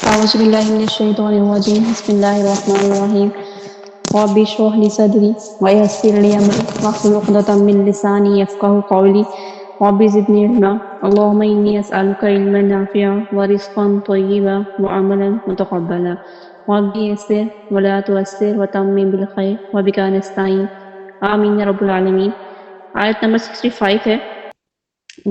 أعوذ بالله من الشيطان الرجيم بسم الله الرحمن الرحيم رب اشرح لي صدري ويسر لي أمري واحلل عقدة من لساني يفقهوا قولي رب زدني علما اللهم إني أسألك علما نافعا ورزقا طيبا وعملا متقبلا رب يسر ولا تؤسر وتمم بالخير وبك نستعين آمين يا رب العالمين. آیت نمبر 65 ہے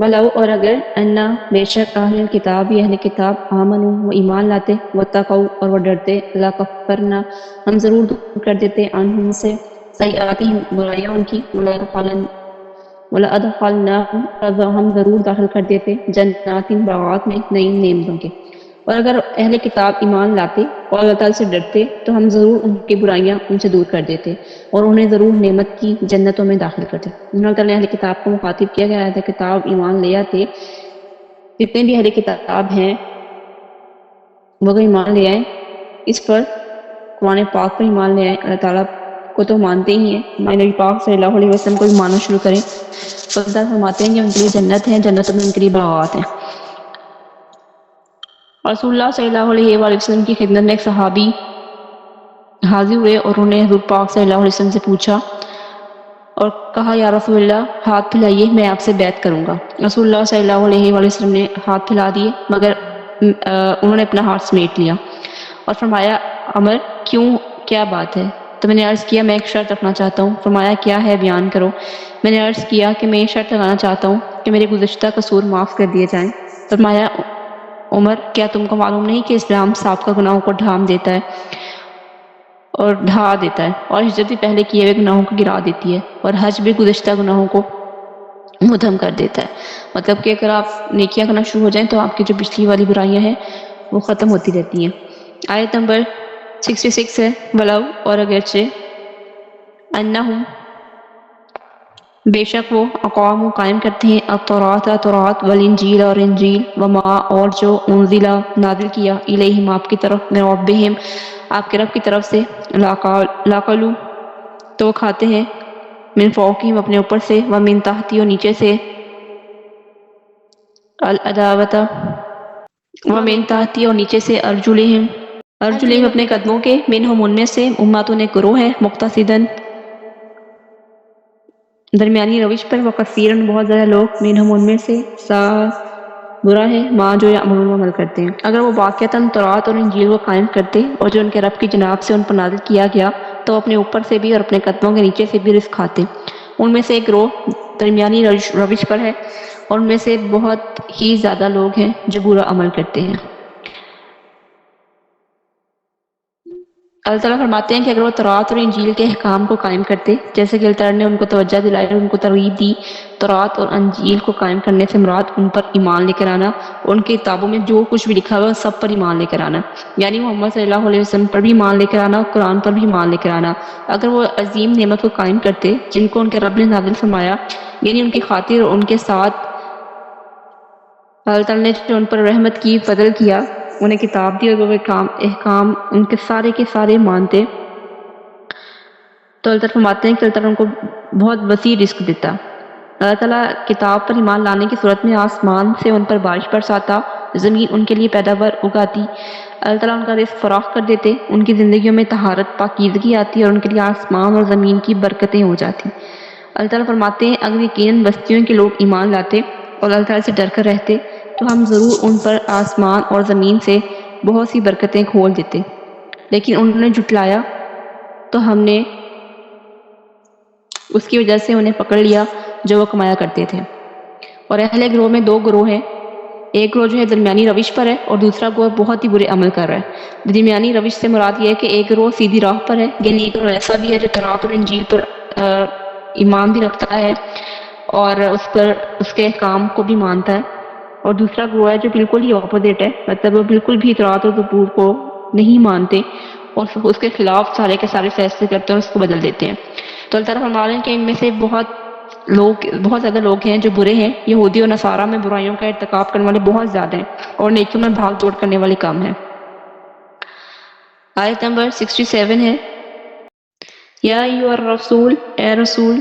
ولو اور اگر انا بے شک اہل کتاب یہ اہل کتاب آمنو وہ ایمان لاتے واتقوا اور وہ ڈرتے لکفرنا ہم ضرور دور کر دیتے عنہم سے سیئاتہم برائیاں ان کی ولادخلناہم اور ہم ضرور داخل کر دیتے جنات باغات میں نئی نعمتوں کے. اور اگر اہل کتاب ایمان لاتے اور اللہ تعالیٰ سے ڈرتے تو ہم ضرور ان کی برائیاں ان سے دور کر دیتے اور انہیں ضرور نعمت کی جنتوں میں داخل کرتے. اللہ تعالیٰ نے اہل کتاب کو مخاطب کیا گیا ہے کتاب ایمان لے آتے جتنے بھی اہل کتاب ہیں وہ اگر ایمان لے آئیں اس پر قرآن پاک پر ایمان لے آئیں اللہ تعالیٰ کو تو مانتے ہی ہیں ہمارے نبی پاک صلی اللہ علیہ وسلم کو بھی ماننا شروع کریں تو اللہ تعالیٰ فرماتے ہیں کہ ان کے لیے جنت ہے جنتوں میں ان کے لیے باغات ہیں. رسول اللہ صلی اللہ علیہ وآلہ وسلم کی خدمت میں ایک صحابی حاضر ہوئے اور انہوں نے حضور پاک صلی اللہ علیہ وسلم سے پوچھا اور کہا یا رسول اللہ ہاتھ پھیلائیے میں آپ سے بیعت کروں گا. رسول اللہ صلی اللہ علیہ وآلہ وسلم نے ہاتھ پھیلا دیے مگر انہوں نے اپنا ہاتھ سمیٹ لیا اور فرمایا عمر کیوں کیا بات ہے؟ تو میں نے عرض کیا میں ایک شرط رکھنا چاہتا ہوں. فرمایا کیا ہے بیان کرو. میں نے عرض کیا کہ میں یہ شرط لگانا چاہتا ہوں کہ میرے گزشتہ قصور معاف کر دیے جائیں. فرمایا عمر کیا تم کو معلوم نہیں کہ اسلام سابقہ گناہوں کو ڈھا دیتا ہے اور ہجرت بھی پہلے کیے ہوئے گناہوں کو گرا دیتی ہے اور حج بھی گزشتہ گناہوں کو مدھم کر دیتا ہے. مطلب کہ اگر آپ نیکیاں کرنا شروع ہو جائیں تو آپ کی جو پچھلی والی برائیاں ہیں وہ ختم ہوتی رہتی ہیں. آیت نمبر 66 ہے ولو اور اگرچہ انہم بے شک وہ اقوام قائم کرتے ہیں التوراۃ والانجیل اور انجیل وما اور جو انزل نازل کیا الیہم آپ کی طرف من ربہم آپ کے رب کی طرف سے لاقلو تو وہ کھاتے ہیں من فوقہم اپنے اوپر سے ومن تحتی اور نیچے سے العداوت ومن تحتی اور نیچے سے ارجلہم اپنے قدموں کے منہم ان میں سے امتون ایک گروہ ہے مقتصدن درمیانی روش پر وکثیرن بہت زیادہ لوگ منہم ان میں سے برا ہے ماں جو یعملون عمل کرتے ہیں. اگر وہ واقعتاً تورات اور انجیل کو قائم کرتے اور جو ان کے رب کی جناب سے ان پر نازل کیا گیا تو اپنے اوپر سے بھی اور اپنے قدموں کے نیچے سے بھی رزق کھاتے. ان میں سے ایک گروہ درمیانی روش پر ہے اور ان میں سے بہت ہی زیادہ لوگ ہیں جو برا عمل کرتے ہیں. اللہ تعالیٰ فرماتے ہیں کہ اگر وہ تورات اور انجیل کے احکام کو قائم کرتے جیسے کہ اللہ تعالیٰ نے ان کو توجہ دلائی اور ان کو ترغیب دی تورات اور انجیل کو قائم کرنے سے مراد ان پر ایمان لے کر آنا ان کی کتابوں میں جو کچھ بھی لکھا ہوا سب پر ایمان لے کر آنا یعنی محمد صلی اللہ علیہ وسلم پر بھی ایمان لے کر آنا قرآن پر بھی ایمان لے کر آنا. اگر وہ عظیم نعمت کو قائم کرتے جن کو ان کے رب نے نازل فرمایا یعنی ان کی خاطر اور ان کے ساتھ اللہ تعالیٰ نے جو ان پر رحمت کی فضل کیا انہیں کتاب دی اور وہ احکام ان کے سارے مانتے تو اللہ تعالیٰ فرماتے ہیں کہ اللہ تعالیٰ ان کو بہت وسیع رزق دیتا. اللہ تعالیٰ کتاب پر ایمان لانے کی صورت میں آسمان سے ان پر بارش برساتا زمین ان کے لیے پیداوار اگاتی اللہ تعالیٰ ان کا رزق فراخ کر دیتے ان کی زندگیوں میں طہارت پاکیزگی آتی اور ان کے لیے آسمان اور زمین کی برکتیں ہو جاتی. اللہ تعالیٰ فرماتے ہیں اگر یقیناً بستیوں کے لوگ ایمان لاتے اور اللہ تعالیٰ سے ڈر کر رہتے تو ہم ضرور ان پر آسمان اور زمین سے بہت سی برکتیں کھول دیتے لیکن انہوں نے جھٹلایا تو ہم نے اس کی وجہ سے انہیں پکڑ لیا جو وہ کمایا کرتے تھے. اور اہل گروہ میں دو گروہ ہیں ایک گروہ جو ہے درمیانی روش پر ہے اور دوسرا گروہ بہت ہی برے عمل کر رہا ہے. درمیانی روش سے مراد یہ ہے کہ ایک گروہ سیدھی راہ پر ہے یعنی ایک گروہ ایسا بھی ہے جو تورات اور انجیل پر ایمان بھی رکھتا ہے اور اس کے احکام کو بھی مانتا ہے اور دوسرا گروہ ہے جو بالکل ہی اپوزٹ ہے مطلب وہ بالکل بھی تورات اور زبور کو نہیں مانتے اور اس کے خلاف سارے کے سارے فیصلے کرتے ہیں اور اس کو بدل دیتے ہیں. تو اللہ تعالیٰ فرما رہے ہیں کہ ان میں سے بہت زیادہ لوگ ہیں جو برے ہیں یہودی اور نصارہ میں برائیوں کا ارتکاب کرنے والے بہت زیادہ ہیں اور نیکیوں میں بھاگ دوڑ کرنے والے کم ہیں. آیت نمبر 67 ہے یا ایھا الرسول اے رسول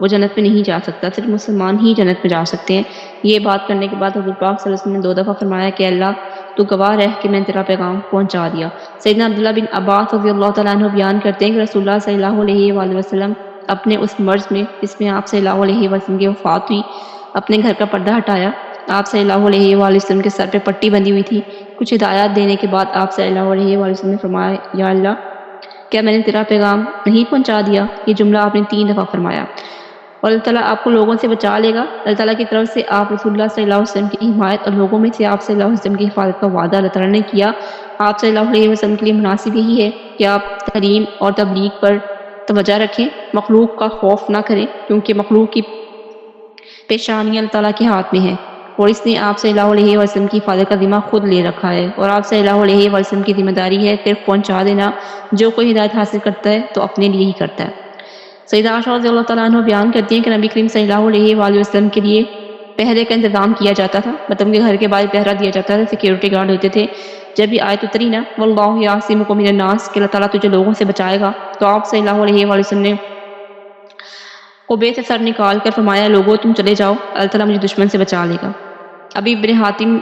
وہ جنت میں نہیں جا سکتا، صرف مسلمان ہی جنت میں جا سکتے ہیں۔ یہ بات کرنے کے بعد حضور پاک صلی اللہ علیہ وسلم نے 2 دفعہ فرمایا کہ اللہ تو گواہ رہ کہ میں نے تیرا پیغام پہنچا دیا۔ سیدنا عبداللہ بن عباس رضی اللہ تعالیٰ عنہ بیان کرتے ہیں کہ رسول اللہ صلی اللہ علیہ وآلہ وسلم اپنے اس مرض میں جس میں آپ صلی اللہ علیہ وسلم کی وفات ہوئی، اپنے گھر کا پردہ ہٹایا۔ آپ صلی اللہ علیہ وآلہ وسلم کے سر پہ پٹی بندھی ہوئی تھی۔ کچھ ہدایات دینے کے بعد آپ صلی اللہ علیہ وآلہ وسلم نے فرمایا، یا اللہ کیا میں نے تیرا پیغام نہیں پہنچا دیا؟ یہ جملہ آپ نے 3 دفعہ فرمایا، اور اللہ تعالیٰ آپ کو لوگوں سے بچا لے گا۔ اللہ تعالیٰ کی طرف سے آپ رسول اللہ صلی اللہ علیہ وسلم کی حمایت اور لوگوں میں سے آپ صلی اللہ علیہ وسلم کی حفاظت کا وعدہ اللہ تعالیٰ نے کیا۔ آپ صلی اللہ علیہ وسلم کے لیے مناسب یہی ہے کہ آپ تعلیم اور تبلیغ پر توجہ رکھیں، مخلوق کا خوف نہ کریں، کیونکہ مخلوق کی پیشانی اللہ تعالیٰ کے ہاتھ میں ہے، اور اس نے آپ صلی اللہ علیہ وسلم کی حفاظت کا ذمہ خود لے رکھا ہے، اور آپ صلی اللہ علیہ وسلم کی ذمہ داری ہے صرف پہنچا دینا۔ جو کوئی ہدایت حاصل کرتا ہے تو اپنے لیے ہی کرتا ہے۔ سیدہ عائشہ رضی اللہ تعالیٰ عنہ بیان کرتی ہیں کہ نبی کریم صلی اللہ علیہ وآلہ وسلم کے لیے پہرے کا انتظام کیا جاتا تھا، مطلب کہ گھر کے باہر پہرا دیا جاتا تھا، سیکیورٹی گارڈ ہوتے تھے۔ جب یہ آیت اتری نا واللہ یعصمکم من الناس کہ اللہ تعالیٰ تجھے لوگوں سے بچائے گا، تو آپ صلی اللہ علیہ وآلہ وسلم نے قبے سے سر نکال کر فرمایا، لوگوں تم چلے جاؤ، اللہ تعالیٰ مجھے دشمن سے بچا لے گا۔ ابھی ابن حاتم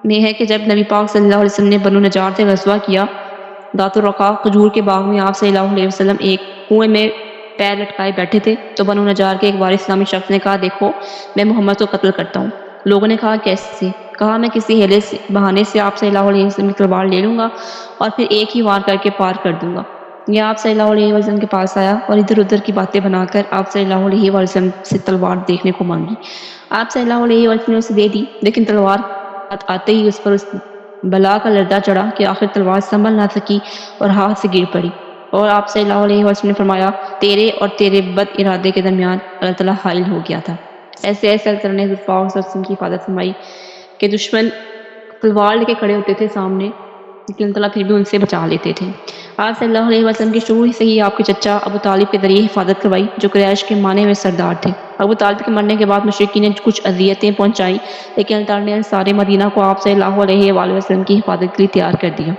میں ہے کہ جب نبی پاک صلی اللہ علیہ وسلم نے بنو نجار سے غزوہ کیا، ذات الرقاع کھجور کے باغ میں آپ صلی اللہ علیہ وسلم ایک کنویں میں پیر لٹکائے بیٹھے تھے، تو بنو نجار کے ایک وارث اسلامی شخص نے کہا، دیکھو میں محمد کو قتل کرتا ہوں۔ لوگوں نے کہا کیسے؟ کہا میں کسی ہیلے سے بہانے سے آپ صلی اللہ علیہ وسلم کی تلوار لے لوں گا اور پھر ایک ہی وار کر کے پار کر دوں گا۔ یہ آپ صلی اللہ علیہ وسلم کے پاس آیا اور ادھر ادھر کی باتیں بنا کر آپ صلی اللہ علیہ وسلم سے تلوار دیکھنے کو مانگی۔ آپ صلی اللہ علیہ وسلم نے اسے دے دی، لیکن تلوار آتے ہی اس پر اس بلا کا لردہ چڑھا کہ آخر تلوار سنبھل نہ سکی اور ہاتھ سے گر پڑی، اور آپ صلی اللہ علیہ وسلم نے فرمایا، تیرے اور تیرے بد ارادے کے درمیان اللہ تعالیٰ حائل ہو گیا تھا۔ ایسے ایسے اللہ تعالیٰ نے حضرت پاک صلی اللہ علیہ وسلم کی حفاظت فرمائی کہ دشمن تلوار لے کے کھڑے ہوتے تھے سامنے، لیکن اللہ تعالیٰ پھر بھی ان سے بچا لیتے تھے۔ آپ صلی اللہ علیہ وسلم کے شروع سے ہی آپ کے چچا ابو طالب کے ذریعے حفاظت کروائی، جو قریش کے مانے میں سردار تھے۔ ابو طالب کے مرنے کے بعد مشرکین نے کچھ اذیتیں پہنچائیں، لیکن اللہ تعالیٰ نے سارے مدینہ کو آپ صلی اللہ علیہ وآلہ وسلم کی حفاظت کے لیے تیار کر دیا،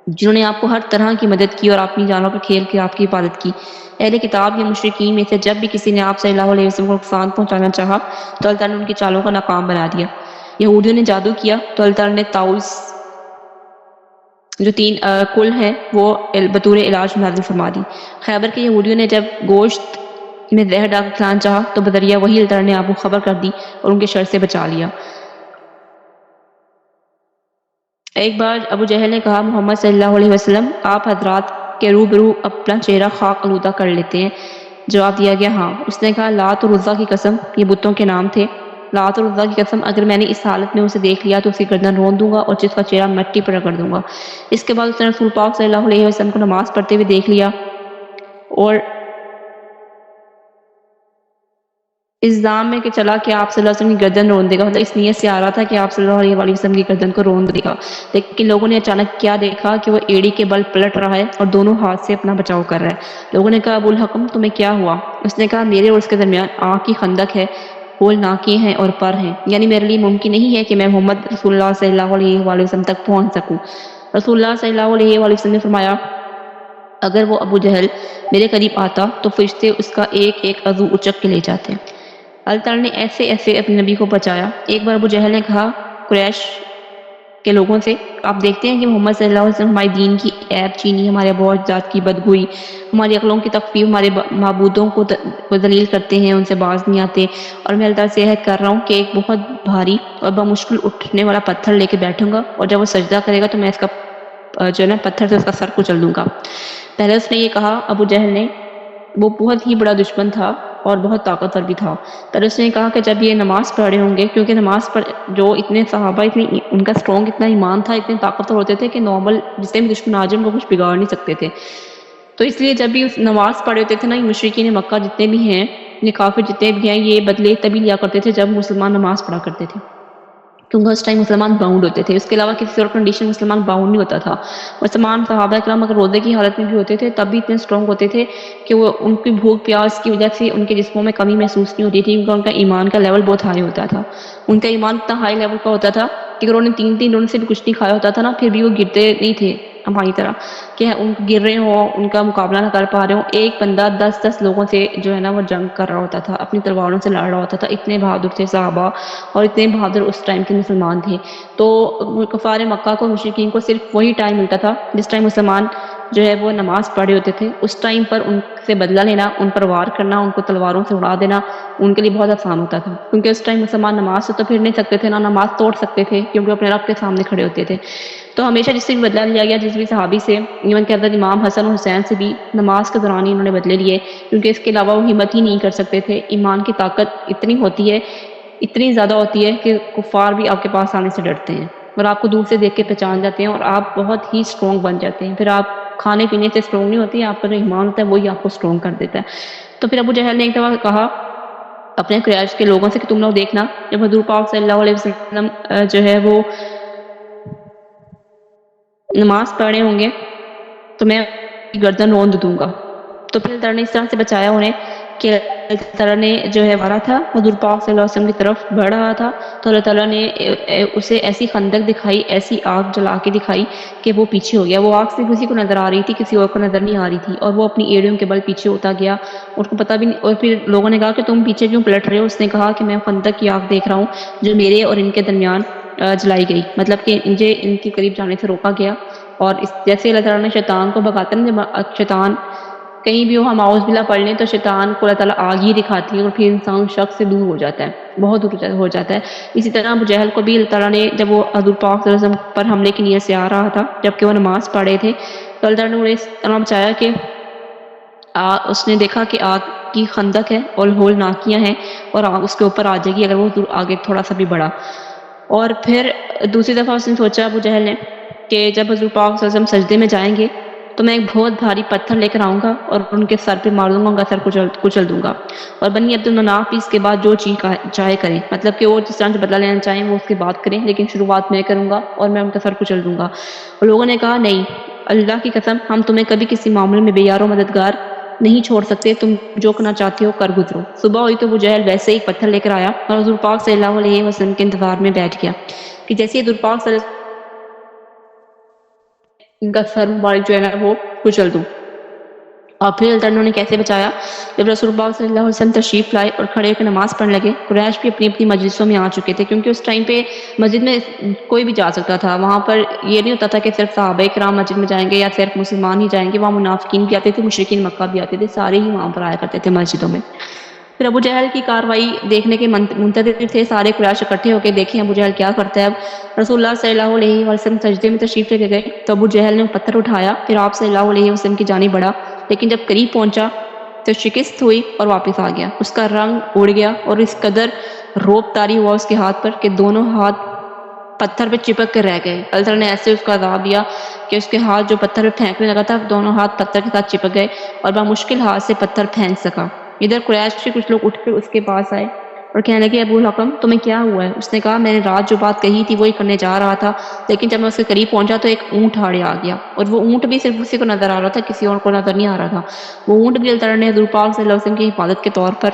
جنہوں نے آپ کو ہر طرح کی مدد کی اور اپنی جانوں پر کھیل کے آپ کی حفاظت کی۔ اہل کتاب یا مشرکین میں سے جب بھی کسی نے آپ صلی اللہ علیہ وسلم کو نقصان پہنچانا چاہا تو اللہ تعالیٰ نے ان کی چالوں کا ناکام بنا دیا۔ یہودیوں نے جادو کیا تو اللہ تعالیٰ نے طاؤس جو 3 کل ہیں وہ بطور علاج نازل فرما دی۔ خیبر کے یہودیوں نے جب گوشت میں زہر ڈال کر کھلانا چاہا تو بدریہ وہی اللہ تعالیٰ نے آپ کو خبر کر دی اور ان کے شر سے بچا لیا۔ ایک بار ابو جہل نے کہا، محمد صلی اللہ علیہ وسلم آپ حضرات کے روبرو اپنا چہرہ خاک آلودہ کر لیتے ہیں؟ جواب دیا گیا ہاں۔ اس نے کہا، لات اور عزیٰ کی قسم، یہ بتوں کے نام تھے، لات اور عزیٰ کی قسم اگر میں نے اس حالت میں اسے دیکھ لیا تو اس کی گردن رون دوں گا اور جس کا چہرہ مٹی پر رگڑ دوں گا۔ اس کے بعد اس نے رسول پاک صلی اللہ علیہ وسلم کو نماز پڑھتے ہوئے دیکھ لیا اور اس دام میں کہ چلا کہ آپ صلی اللہ علیہ وسلم کی گردن رون دے گا، مطلب اس نیت سے آ رہا تھا کہ آپ صلی اللہ علیہ وسلم کی گردن کو رون دے گا، لیکن لوگوں نے اچانک کیا دیکھا کہ وہ ایڑی کے بل پلٹ رہا ہے اور دونوں ہاتھ سے اپنا بچاؤ کر رہا ہے۔ لوگوں نے کہا، ابو الحکم تمہیں کیا ہوا؟ اس نے کہا، میرے اور اس کے درمیان آنکھ کی خندق ہے، ہول ناکیں ہیں اور پر ہیں، یعنی میرے لیے ممکن نہیں ہے کہ میں محمد رسول اللہ صلی اللہ علیہ وآلہ وسلم تک پہنچ سکوں۔ رسول اللہ صلی اللہ علیہ وآلہ وسلم نے فرمایا، اگر وہ ابو جہل میرے قریب آتا تو فرشتے اس کا ایک ایک عضو اچک کے لے جاتے۔ اللہ تعالیٰ نے ایسے ایسے اپنے نبی کو بچایا۔ ایک بار ابو جہل نے کہا قریش کے لوگوں سے، آپ دیکھتے ہیں کہ محمد صلی اللہ علیہ وسلم ہمارے دین کی عیب چینی، ہمارے اباء و اجداد کی بدگوئی، ہماری عقلوں کی تخفیف، ہمارے معبودوں کو ذلیل کرتے ہیں، ان سے باز نہیں آتے، اور میں اللہ تعالیٰ سے عہد کر رہا ہوں کہ ایک بہت بھاری اور بمشکل اٹھنے والا پتھر لے کے بیٹھوں گا، اور جب وہ سجدہ کرے گا تو میں اس کا جو ہے نا پتھر سے اس کا سر کچل دوں گا۔ پہلے اس نے یہ کہا ابو جہل نے، وہ بہت ہی بڑا دشمن تھا اور بہت طاقتور بھی تھا۔ پہلے اس نے کہا کہ جب یہ نماز پڑھ رہے ہوں گے، کیونکہ نماز پڑھ جو اتنے صحابہ ان کا اسٹرانگ اتنا ایمان تھا، اتنے طاقتور ہوتے تھے کہ نارمل جتنے بھی دشمن آ جائیں وہ کچھ بگاڑ نہیں سکتے تھے، تو اس لیے جب بھی نماز پڑھ ہوتے تھے نا، یہ مشرکین مکہ جتنے بھی ہیں، یہ کافر جتنے بھی ہیں، یہ بدلے تبھی لیا کرتے تھے جب مسلمان نماز پڑھا کرتے تھے، کیونکہ اس ٹائم مسلمان باؤنڈ ہوتے تھے، اس کے علاوہ کسی اور کنڈیشن مسلمان باؤنڈ نہیں ہوتا تھا۔ مسلمان صحابہ کرام اگر روزے کی حالت میں بھی ہوتے تھے تب بھی اتنے اسٹرانگ ہوتے تھے کہ وہ ان کی بھوک پیاس کی وجہ سے ان کے جسموں میں کمی محسوس نہیں ہوتی تھی، کیونکہ ان کا ایمان کا لیول بہت ہائی ہوتا تھا، ان کا ایمان اتنا ہائی لیول کا ہوتا تھا کہ اگر انہوں نے 3 دن سے بھی کچھ نہیں کھایا ہوتا تھا نا پھر بھی وہ گرتے نہیں تھے ہماری طرح کہ ان گر رہے ہوں ان کا مقابلہ نہ کر پا رہے ہوں. ایک بندہ 10 لوگوں سے جو ہے نا وہ جنگ کر رہا ہوتا تھا, اپنی تلواروں سے لڑ رہا ہوتا تھا. اتنے بہادر تھے صحابہ اور اتنے بہادر اس ٹائم کے مسلمان تھے. تو کفار مکہ کو مشرکین کو صرف وہی ٹائم ملتا تھا جس ٹائم مسلمان جو ہے وہ نماز پڑھے ہوتے تھے. اس ٹائم پر ان سے بدلہ لینا, ان پر وار کرنا, ان کو تلواروں سے اڑا دینا ان کے لیے بہت آسان ہوتا تھا, کیونکہ اس ٹائم مسلمان نماز سے تو پھر نہیں سکتے تھے, نہ نماز توڑ سکتے تھے, کیونکہ اپنے رب کے سامنے کھڑے ہوتے تھے. تو ہمیشہ جس سے بھی بدلہ لیا گیا, جس بھی صحابی سے, ایون کہ حضرت امام حسن و حسین سے بھی نماز کے دوران ہی انہوں نے بدلے لیے, کیونکہ اس کے علاوہ وہ ہمت ہی نہیں کر سکتے تھے. ایمان کی طاقت اتنی ہوتی ہے, اتنی زیادہ ہوتی ہے کہ کفار بھی آپ کے پاس آنے سے ڈرتے ہیں اور آپ کو دور سے دیکھ کے پہچان جاتے ہیں اور آپ بہت ہی اسٹرانگ بن جاتے ہیں. پھر آپ کھانے پینے سے اسٹرانگ نہیں ہوتی, آپ کا جو ایمان ہوتا ہے وہی آپ کو اسٹرانگ کر دیتا ہے. تو پھر ابو جہل نے ایک دفعہ کہا اپنے قریش کے لوگوں سے کہ تم لوگ دیکھنا جب حضور پاک صلی اللہ علیہ وسلم جو ہے وہ نماز پڑھے ہوں گے تو میں گردن روند دوں گا. تو پھر اللہ تعالیٰ نے اس طرح سے بچایا انہیں کہ اللہ تعالیٰ نے جو ہے مارا تھا حضور پاک صلی اللہ علیہ وسلم کی طرف بڑھ رہا تھا, تو اللہ تعالیٰ نے اسے ایسی خندق دکھائی, ایسی آگ جلا کے دکھائی کہ وہ پیچھے ہو گیا. وہ آگ سے کسی کو نظر آ رہی تھی, کسی اور کو نظر نہیں آ رہی تھی, اور وہ اپنی ایڑیوں کے بل پیچھے ہوتا گیا, اس کو پتہ بھی نہیں. اور پھر لوگوں نے کہا کہ تم پیچھے کیوں پلٹ رہے ہو؟ اس نے کہا کہ میں خندق کی آگ دیکھ رہا ہوں جو میرے اور ان کے درمیان جلائی گئی, مطلب کہ مجھے ان کے قریب جانے سے روکا گیا. اور اس جیسے اللہ تعالیٰ نے شیطان کو بھگاتا ہے نا, جب شیطان کہیں بھی ہو ہم اعوذ باللہ پڑھ لیں تو شیطان کو اللہ تعالیٰ آگ ہی دکھاتی ہے اور پھر انسان شک سے دور ہو جاتا ہے, بہت دور ہو جاتا ہے. اسی طرح ابو جہل کو بھی اللہ تعالیٰ نے جب وہ حضور پاک صلی اللہ علیہ وسلم پر حملے کی نیت سے آ رہا تھا جبکہ وہ نماز پڑھے تھے, تو اللہ تعالیٰ نے انہیں اس طرح بچایا کہ اس نے دیکھا کہ آگ کی خندق ہے اور ہول ناکیاں ہیں اور آگ اس کے اوپر آ جائے گی اگر وہ آگے تھوڑا سا بھی بڑھا. اور پھر دوسری دفعہ اس نے سوچا ابو جہل نے کہ جب حضور پاک صلی اللہ علیہ وسلم سجدے میں جائیں گے تو میں ایک بہت بھاری پتھر لے کر آؤں گا اور ان کے سر پہ مار دوں گا, ان کا سر کچل دوں گا. اور بنی عبد المناف بھی اس کے بعد جو چیز چاہے کریں, مطلب کہ وہ جس طرح سے بدلہ لینا چاہیں وہ اس کی بات کریں, لیکن شروعات میں کروں گا اور میں ان کا سر کچل دوں گا. اور لوگوں نے کہا نہیں, اللہ کی قسم ہم تمہیں کبھی کسی معاملے میں بے یار و مددگار نہیں چھوڑ سکتے, تم جو کرنا چاہتے ہو کر گزرو. صبح ہوئی تو ابو جہل ویسے ہی پتھر لے کر آیا اور حضور پاک صلی اللہ علیہ وسلم کے انتظار میں بیٹھ گیا کہ جیسے حضور پاک صلی اللہ علیہ وسلم ان کا سر مبارک جو ہے نا وہ کچل دوں. اور پھر اللہ تعالیٰ نے کیسے بچایا, جب رسول اللہ صلی اللہ علیہ وسلم تشریف لائے اور کھڑے ہو کے نماز پڑھنے لگے, قریش بھی اپنی اپنی مجلسوں میں آ چکے تھے, کیونکہ اس ٹائم پہ مسجد میں کوئی بھی جا سکتا تھا. وہاں پر یہ نہیں ہوتا تھا کہ صرف صحابہ کرام مسجد میں جائیں گے یا صرف مسلمان ہی جائیں گے, وہاں منافقین بھی آتے تھے, مشرکین مکہ بھی آتے تھے, سارے ہی وہاں پر آیا کرتے تھے مسجدوں میں. پھر ابو جہل کی کاروائی دیکھنے کے منتظر تھے سارے قریش اکٹھے ہو کے, دیکھیں ابو جہل کیا کرتا ہے. اب رسول اللہ صلی اللہ علیہ وسلم سجدے میں تشریف لے کے گئے تو ابو جہل نے پتھر اٹھایا, پھر آپ صلی اللہ علیہ وسلم کی جانب بڑھا, لیکن جب قریب پہنچا تو شکست ہوئی اور واپس آ گیا. اس کا رنگ اڑ گیا اور اس قدر روب طاری ہوا اس کے ہاتھ پر کہ دونوں ہاتھ پتھر پہ چپک کر رہ گئے. اللہ تعالیٰ نے ایسے اس کا عذاب دیا کہ اس کے ہاتھ جو پتھر پہ پھینکنے لگا تھا دونوں ہاتھ پتھر کے ساتھ چپک گئے اور بمشکل ہاتھ سے پتھر پھینک سکا. ادھر قریش سے کچھ لوگ اٹھ کر اس کے پاس آئے اور کہنے لگے ابو الحکم تمہیں کیا ہوا ہے؟ اس نے کہا میں نے رات جو بات کہی تھی وہی کرنے جا رہا تھا, لیکن جب میں اس کے قریب پہنچا تو ایک اونٹ آڑے آ گیا, اور وہ اونٹ بھی صرف اسی کو نظر آ رہا تھا, کسی اور کو نظر نہیں آ رہا تھا. وہ اونٹ بھی اللہ تعالیٰ نے حضور پاک صلی اللہ علیہ وسلم کی حفاظت کے طور پر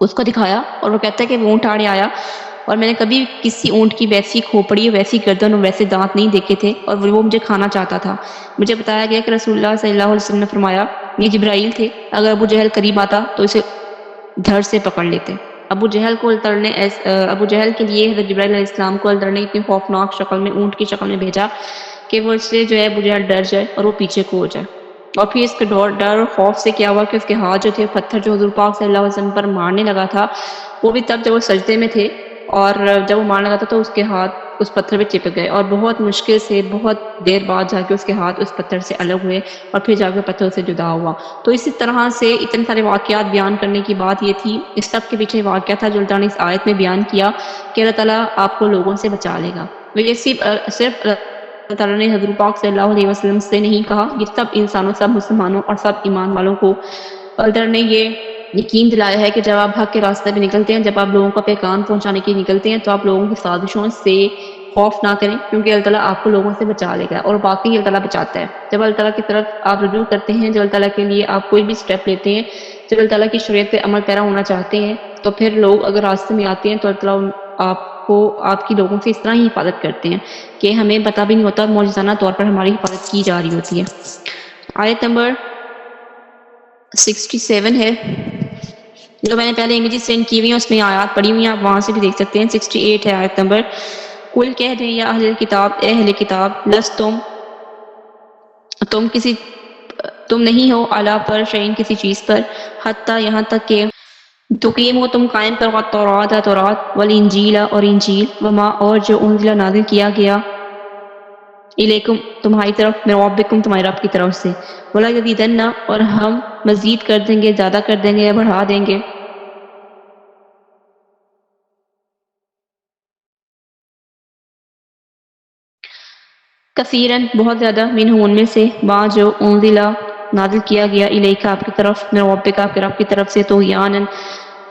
اس کو دکھایا, اور وہ کہتا ہے کہ وہ اونٹ آڑے آیا اور میں نے کبھی کسی اونٹ کی ویسی کھوپڑی, ویسی گردن اور ویسے دانت نہیں دیکھے تھے, اور وہ مجھے کھانا چاہتا تھا. مجھے بتایا گیا کہ رسول اللہ صلی اللہ علیہ وسلم نے فرمایا یہ جبرائیل تھے, اگر ابو جہل قریب آتا تو اسے دھڑ سے پکڑ لیتے. ابو جہل کو اللہ تعالیٰ نے ابو جہل کے لیے حضرت جبرائیل علیہ السلام کو اللہ تعالیٰ نے اتنی خوفناک شکل میں اونٹ کی شکل میں بھیجا کہ وہ اس سے جو ہے ابو جہل ڈر جائے اور وہ پیچھے کو ہو جائے. اور پھر اس کے ڈر اور خوف سے کیا ہوا کہ اس کے ہاتھ جو تھے پتھر جو حضور پاک صلی اللہ علیہ وسلم پر مارنے لگا تھا وہ بھی تب جب وہ سجدے میں تھے, اور جب وہ مارنے لگا تھا تو اس کے ہاتھ اس پتھر پہ چپک گئے, اور بہت مشکل سے بہت دیر بعد جا کے اس کے ہاتھ اس پتھر سے الگ ہوئے اور پھر جا کے پتھر سے جدا ہوا. تو اسی طرح سے اتنے سارے واقعات بیان کرنے کی بات یہ تھی, اس سب کے پیچھے واقعہ تھا جو اللہ تعالیٰ نے اس آیت میں بیان کیا کہ اللہ تعالیٰ آپ کو لوگوں سے بچا لے گا. یہ صرف اللہ تعالیٰ نے حضور پاک صلی اللہ علیہ وسلم سے نہیں کہا, یہ سب انسانوں, سب مسلمانوں اور سب ایمان والوں کو اللہ تعالیٰ نے یہ یقین دلایا ہے کہ جب آپ حق کے راستے پہ نکلتے ہیں, جب آپ لوگوں کو پیغام پہنچانے کے لیے نکلتے ہیں, تو آپ لوگوں کی سازشوں سے خوف نہ کریں, کیونکہ اللہ تعالیٰ آپ کو لوگوں سے بچا لے گا, اور باقی اللہ تعالیٰ بچاتا ہے. جب اللہ تعالیٰ کی طرف آپ رجوع کرتے ہیں, جب اللہ تعالیٰ کے لیے آپ کوئی بھی سٹیپ لیتے ہیں, جب اللہ تعالیٰ کی شریعت پہ عمل پیرا ہونا چاہتے ہیں, تو پھر لوگ اگر راستے میں آتے ہیں تو اللہ تعالیٰ آپ کو آپ کی لوگوں سے اس طرح ہی حفاظت کرتے ہیں کہ ہمیں پتہ بھی نہیں ہوتا اور معجزانہ طور پر ہماری حفاظت کی جا رہی ہوتی ہے۔ آیت نمبر 67 ہے، جو میں نے پہلے انگلش سینڈ کی ہوئی ہیں اس میں آیات پڑھی ہوئی ہیں، آپ وہاں سے بھی دیکھ سکتے ہیں۔ 68 ہے آیت نمبر۔ کل کہہ دیں یا اہل کتاب، اے اہل کتاب، تم نہیں ہو علا پر شیئن کسی چیز پر، حتیٰ یہاں تک کہ تقیم ہو تم قائم کرو تورات والانجیل اور انجیل وما اور جو انزل نازل کیا گیا الیکم تمہاری طرف من ربکم تمہارے رب کی طرف سے، ولا یزیدن اور ہم مزید کر دیں گے، زیادہ کر دیں گے یا بڑھا دیں گے، کثیرن بہت زیادہ منہ ان میں سے، ما جو انزلا نازل کیا گیا الیک آپ کی طرف، من ربک آپ کے رب کی طرف سے، طغیانن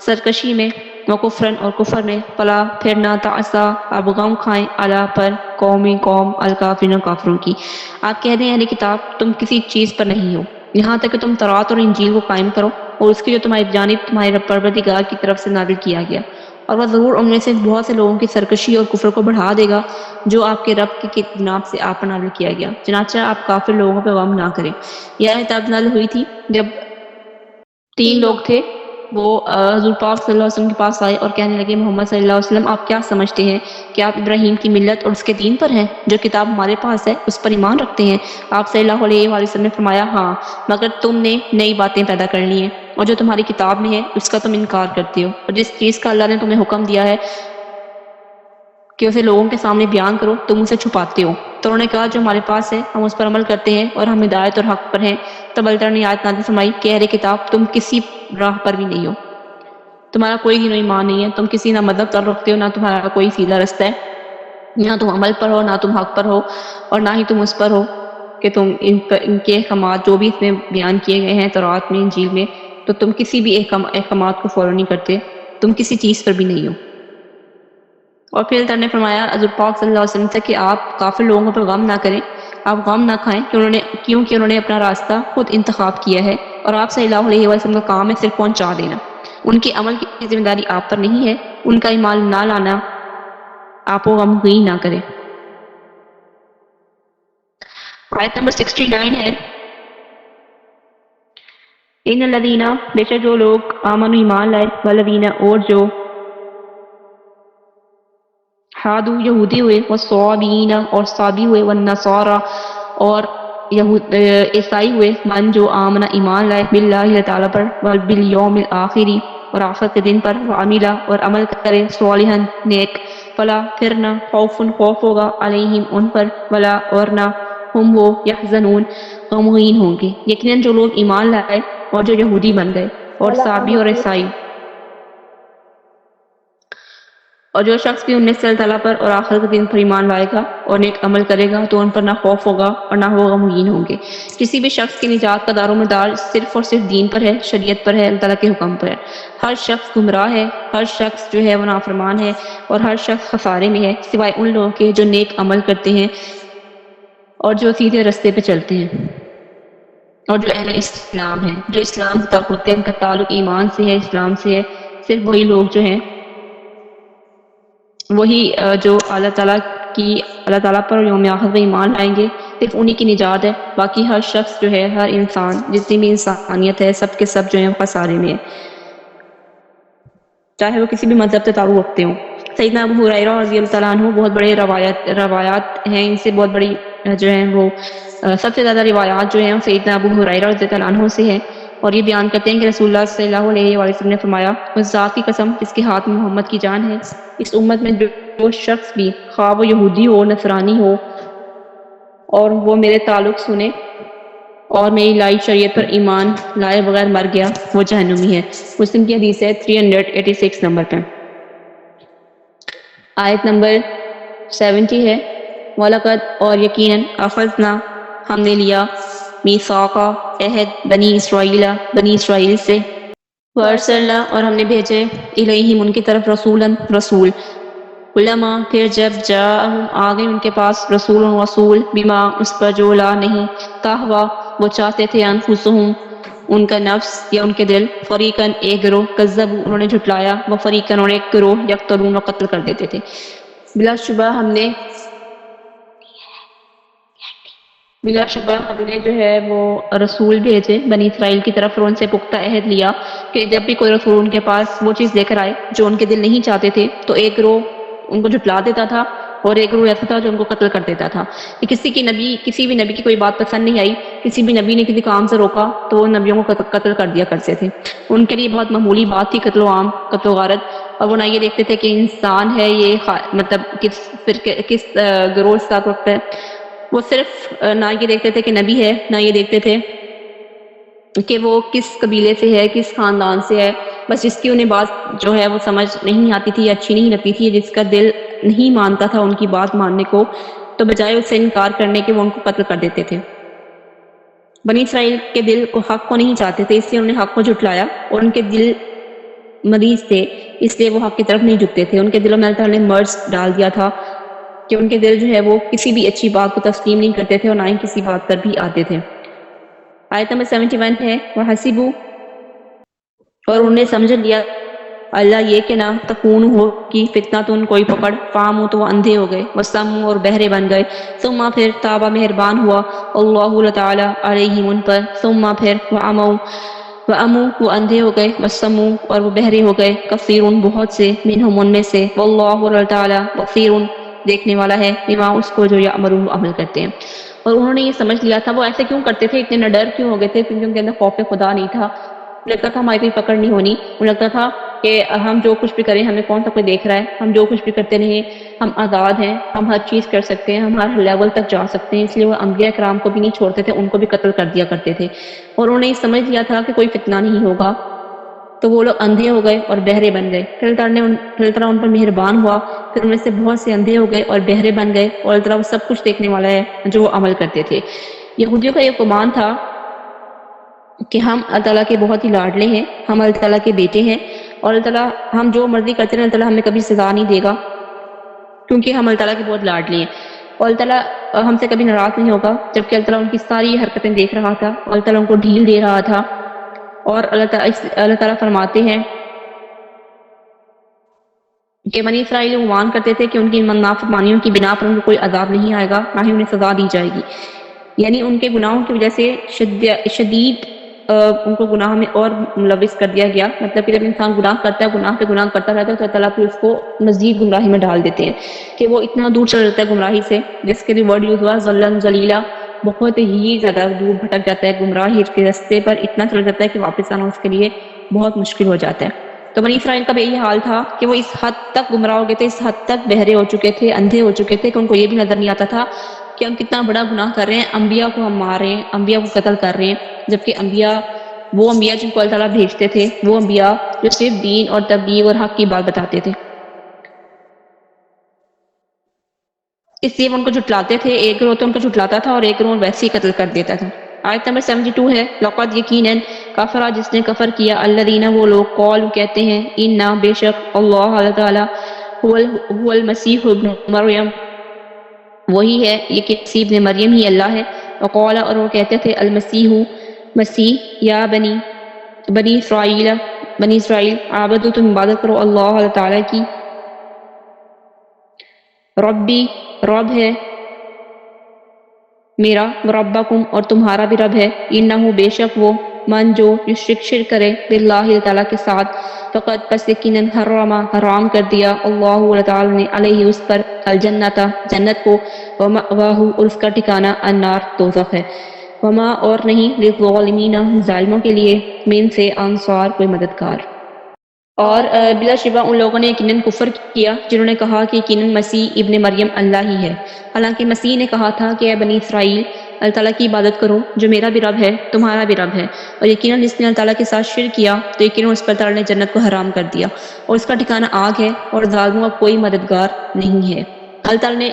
سرکشی میں، وکفرن اور کفر میں، فلا پھر نہ تعسا آپ غم کھائیں علا پر قوم الکافرین کافروں کی۔ آپ کہہ دیں اہل کتاب تم کسی چیز پر نہیں ہو یہاں تک کہ تم تورات اور انجیل کو قائم کرو اور اس کی جو تمہاری جانب تمہارے پروردگار کی طرف سے نازل کیا گیا، اور وہ ضرور ان میں سے بہت سے لوگوں کی سرکشی اور کفر کو بڑھا دے گا جو آپ کے رب کی جناب سے آپ پر نازل کیا گیا، چنانچہ آپ کافر لوگوں پہ غم نہ کریں۔ یہ آیت نازل ہوئی تھی جب 3 لوگ تھے، وہ حضور پاک صلی اللہ علیہ وسلم کے پاس آئے اور کہنے لگے محمد صلی اللہ علیہ وسلم آپ کیا سمجھتے ہیں کہ آپ ابراہیم کی ملت اور اس کے دین پر ہیں، جو کتاب ہمارے پاس ہے اس پر ایمان رکھتے ہیں؟ آپ صلی اللہ علیہ وآلہ وسلم نے فرمایا ہاں، مگر تم نے نئی باتیں پیدا کر لی ہیں اور جو تمہاری کتاب میں ہے اس کا تم انکار کرتے ہو، اور جس چیز کا اللہ نے تمہیں حکم دیا ہے کہ اسے لوگوں کے سامنے بیان کرو تم اسے چھپاتے ہو۔ تو انہوں نے کہا جو ہمارے پاس ہے ہم اس پر عمل کرتے ہیں اور ہم ہدایت اور حق پر ہیں۔ تب اللہ تعالیٰ نے آیت نازل فرمائی کہ اہل کتاب تم کسی راہ پر بھی نہیں ہو، تمہارا کوئی دین و ایمان نہیں ہے، تم کسی نہ مذہب پر رکھتے ہو، نہ تمہارا کوئی سیدھا رستہ ہے، نہ تم عمل پر ہو، نہ تم حق پر ہو، اور نہ ہی تم اس پر ہو کہ تم ان کے احکامات جو بھی اس میں بیان کیے گئے ہیں تورات میں انجیل میں، تو تم کسی بھی احکامات کو فالو نہیں کرتے، تم کسی چیز پر بھی نہیں ہو۔ اور پھر اللہ نے فرمایا حضور پاک صلی اللہ علیہ وسلم سے کہ آپ کافر لوگوں پر غم نہ کریں، آپ غم نہ کھائیں کیونکہ انہوں نے اپنا راستہ خود انتخاب کیا ہے، اور آپ صلی اللہ علیہ وسلم کا کام ہے صرف پہنچا دینا، ان کے عمل کی ذمہ داری آپ پر نہیں ہے، ان کا ایمان نہ لانا آپ کو غمگین نہ کرے۔ آیت نمبر 69 ہے، ان الذین بے شک جو لوگ آمنوا ایمان لائے، والذین اور جو ہادو یہودی ہوئے، والصابین اور صابی ہوئے، والنصارى اور عیسائی ہوئے، من جو آمنا ایمان لائے باللہ اللہ تعالیٰ پر، وبالیوم الآخری اور آخرت کے دن پر، وعملا اور عمل کرے صالحا نیک، فلا پھر نہ خوف ہوگا علیہم ان پر، ولا اور نہ ہم وہ یحزنون غمگین ہوں گے۔ یقیناً جو لوگ ایمان لائے اور جو یہودی بن گئے اور صابی اور عیسائی، اور جو شخص بھی ان میں سے اللہ تعالیٰ پر اور آخر کے دن پر ایمان لائے گا اور نیک عمل کرے گا تو ان پر نہ خوف ہوگا اور نہ وہ غمگین ہوں گے۔ کسی بھی شخص کی نجات کا دار و مدار صرف اور صرف دین پر ہے، شریعت پر ہے، اللہ تعالیٰ کے حکم پر ہے۔ ہر شخص گمراہ ہے، ہر شخص جو ہے وہ نافرمان ہے، اور ہر شخص خسارے میں ہے سوائے ان لوگوں کے جو نیک عمل کرتے ہیں اور جو سیدھے رستے پہ چلتے ہیں، اور جو اہل اسلام ہیں، جو اسلام سے تعلق ہوتے ہیں، ان کا تعلق ایمان سے ہے، اسلام سے ہے۔ صرف وہی لوگ جو ہیں وہی جو اللہ تعالیٰ پر یوم آخر پہ ایمان لائیں گے، صرف انہی کی نجات ہے۔ باقی ہر شخص جو ہے، ہر انسان جتنی بھی انسانیت ہے، سب کے سب جو ہیں خسارے میں ہے، چاہے وہ کسی بھی مذہب سے تعلق رکھتے ہوں۔ سیدنا ابو ہریرہ رضی اللہ تعالیٰ عنہ، بہت بڑے روایات ہیں ان سے، بہت بڑی جو ہیں وہ سب سے زیادہ روایات جو ہیں وہ سیدنا ابو ہریرہ رضی اللہ عنہ سے ہیں، اور یہ بیان کرتے ہیں کہ رسول اللہ صلی اللہ علیہ وآلہ وسلم نے فرمایا، اس ذات کی قسم جس کے ہاتھ میں محمد کی جان ہے، اس امت میں جو شخص بھی خواہ وہ یہودی ہو، نصرانی ہو، اور وہ میرے تعلق سنے اور میری لائی شریعت پر ایمان لائے بغیر مر گیا، وہ جہنمی ہے۔ مسلم کی حدیث ہے 386 نمبر پہ۔ آیت نمبر 70 ہے، وَلَقَدْ اور یقیناً اخذنا ہم نے لیا میثاق عہد بنی اسرائیل سے، وارسلنا اور ہم نے بھیجے الیہم ان کی طرف رسول، علما پھر جب جاءہم آ گئے ان کے پاس رسول بما اس پر جو لا نہیں تہوا وہ چاہتے تھے انفسہم ان کا نفس یا ان کے دل، فریقاً ایک گروہ، کذبوا انہوں نے جھٹلایا، و فریقاً اور ایک گروہ، یقتلون قتل کر دیتے تھے۔ بلا شبہ ہم نے جو ہے وہ رسول بھیجے بنی اسرائیل کی طرف، اور ان سے پختہ عہد لیا کہ جب بھی کوئی رسول ان کے پاس وہ چیز لے کر آئے جو ان کے دل نہیں چاہتے تھے تو ایک گروہ ان کو جھٹلا دیتا تھا اور ایک گروہ ایسا تھا جو ان کو قتل کر دیتا تھا۔ کہ کسی بھی نبی کی کوئی بات پسند نہیں آئی، کسی بھی نبی نے کسی کام سے روکا تو وہ نبیوں کو قتل کر دیا کرتے تھے۔ ان کے لیے بہت معمولی بات تھی قتل و عام، قتل و غارت، اور وہ نہ یہ دیکھتے تھے کہ انسان ہے یہ مطلب کس گروہ سے تعلق ہے، وہ صرف نہ یہ دیکھتے تھے کہ نبی ہے، نہ یہ دیکھتے تھے کہ وہ کس قبیلے سے ہے، کس خاندان سے ہے، بس جس کی انہیں بات جو ہے وہ سمجھ نہیں آتی تھی، اچھی نہیں لگتی تھی، جس کا دل نہیں مانتا تھا ان کی بات ماننے کو، تو بجائے اس سے انکار کرنے کے وہ ان کو قتل کر دیتے تھے۔ بنی اسرائیل کے دل کو حق کو نہیں چاہتے تھے، اس لیے انہیں حق کو جھٹلایا، اور ان کے دل مریض تھے اس لیے وہ حق کی طرف نہیں جھکتے تھے۔ ان کے دلوں میں اللہ تعالیٰ نے مرض ڈال دیا تھا کہ ان کے دل جو ہے وہ کسی بھی اچھی بات کو تسلیم نہیں کرتے تھے اور نہ ہی کسی بات پر بھی آتے تھے۔ آیت نمبر 71 ہے وَحَسِبُوا، اور انہوں نے سمجھ لیا اللہ یہ کہ نہ تکون ہو کہ فتنہ تن کوئی پکڑ، فامو تو وہ اندھے ہو گئے، وسمو اور بہرے بن گئے، ثم پھر تابا مہربان ہوا اللہ تعالیٰ علیہم ان پر، ثم پھر وَأَمُوا وہ اندھے ہو گئے، وَسَمُوا اور وہ بہرے ہو گئے، کثیرٌ بہت سے، منہم ان میں سے، واللہ اور اللہ تعالیٰ بصیر دیکھنے والا ہے، بما اس کو جو یعملون عمل کرتے ہیں۔ اور انہوں نے یہ سمجھ لیا تھا، وہ ایسے کیوں کرتے تھے، اتنے نڈر کیوں ہو گئے تھے، کیونکہ ان کے اندر خوف خدا نہیں تھا۔ لگتا تھا ہماری کوئی پکڑ نہیں ہونی، انہیں لگتا تھا کہ ہم جو کچھ بھی کریں ہمیں کون سا کوئی دیکھ رہا ہے، ہم جو کچھ بھی کرتے رہیں ہم آزاد ہیں، ہم ہر چیز کر سکتے ہیں، ہم ہر لیول تک جا سکتے ہیں، اس لیے وہ انبیاء کرام کو بھی نہیں چھوڑتے تھے، ان کو بھی قتل کر دیا کرتے تھے۔ اور انہوں نے یہ سمجھ لیا تھا کہ کوئی فتنہ نہیں ہوگا، تو وہ لوگ اندھے ہو گئے اور بہرے بن گئے۔ پھر اللہ تعالیٰ ان پر مہربان ہوا، پھر ان میں سے بہت سے اندھے ہو گئے اور بہرے بن گئے، اور اللہ تعالیٰ وہ سب کچھ دیکھنے والا ہے جو وہ عمل کرتے تھے۔ یہودیوں کا یہ گمان تھا کہ ہم اللہ تعالیٰ کے بہت ہی لاڈلے ہیں، ہم اللہ تعالیٰ کے بیٹے ہیں، اور اللہ تعالیٰ ہم جو مرضی کرتے ہیں اللہ تعالیٰ ہمیں کبھی سزا نہیں دے گا کیونکہ ہم اللہ تعالیٰ کے بہت لاڈلے ہیں، اور اللہ تعالیٰ ہم سے کبھی ناراض نہیں ہوگا، جبکہ اللہ تعالیٰ ان کی ساری حرکتیں دیکھ رہا تھا، اور اللہ تعالیٰ ان کو ڈھیل دے رہا تھا۔ اور اللہ تعالیٰ فرماتے ہیں کہ بنی اسرائیل گمان کرتے تھے کہ ان کی نافرمانیوں کی بنا پر ان کو کوئی عذاب نہیں آئے گا، نہ ہی انہیں سزا دی جائے گی، یعنی ان کے گناہوں کی وجہ سے شدید ان کو گناہ میں اور ملوث کر دیا گیا۔ مطلب کہ جب انسان گناہ کرتا ہے، گناہ پہ گناہ کرتا رہتا ہے تو اللہ تعالیٰ پھر اس کو مزید گمراہی میں ڈال دیتے ہیں کہ وہ اتنا دور چلا جاتا ہے گمراہی سے، جس کے لیے ورڈ یوز ہوا ظلن ذلیلا، بہت ہی زیادہ دور بھٹک جاتا ہے گمراہی کے راستے پر، اتنا چلا جاتا ہے کہ واپس آنا اس کے لیے بہت مشکل ہو جاتا ہے۔ تو بنی اسرائیل کا بھی یہی حال تھا کہ وہ اس حد تک گمراہ ہو گئے تھے، اس حد تک بہرے ہو چکے تھے، اندھے ہو چکے تھے کہ ان کو یہ بھی نظر نہیں آتا تھا کہ ہم کتنا بڑا گناہ کر رہے ہیں، انبیاء کو ہم مار رہے ہیں، انبیاء کو قتل کر رہے ہیں، جبکہ وہ انبیاء جن کو اللہ تعالیٰ بھیجتے تھے، وہ انبیاء جو صرف دین اور تبلیغ اور حق کی بات بتاتے تھے، اس لیے وہ ان کو جھٹلاتے تھے۔ ایک گروہ تو ان کو جھٹلاتا تھا اور ایک گروہ ویسے ہی قتل کر دیتا تھا۔ آیت نمبر 72 ہے لقد یقیناً کفر جس نے کفر کیا الذین وہ لوگ قالوا کہتے ہیں انا بے شک اللہ تعالیٰ هو المسیح ابن مریم وہی ہے یہ کہ مسیح ابن مریم ہی اللہ ہے، وقال اور وہ کہتے تھے المسیح مسیح یا بنی اسرائیل عابدو تم عبادت کرو اللہ تعالیٰ کی، ربی رب ہے میرا، ربکم اور تمہارا بھی رب ہے، انہو بے شک وہ من جو شرک کرے باللہ تعالیٰ کے ساتھ، فقط پس یقیناً حرام کر دیا اللہ تعالیٰ نے علیہ اس پر الجنت جنت کو، ومأواہ اور اس کا ٹھکانہ النار دوزخ ہے، وما اور نہیں للظالمین ظالموں کے لیے من سے انصار کوئی مددگار۔ اور بلا شبہ ان لوگوں نے یقیناً کفر کیا جنہوں نے کہا کہ یقیناً مسیح ابن مریم اللہ ہی ہے، حالانکہ مسیح نے کہا تھا کہ اے بنی اسرائیل اللہ تعالیٰ کی عبادت کرو جو میرا بھی رب ہے تمہارا بھی رب ہے، اور یقیناً جس نے اللہ تعالیٰ کے ساتھ شرک کیا تو یقیناً اس پر تعالیٰ نے جنت کو حرام کر دیا اور اس کا ٹھکانہ آگ ہے اور ظالموں کا کوئی مددگار نہیں ہے۔ اللہ تعالیٰ نے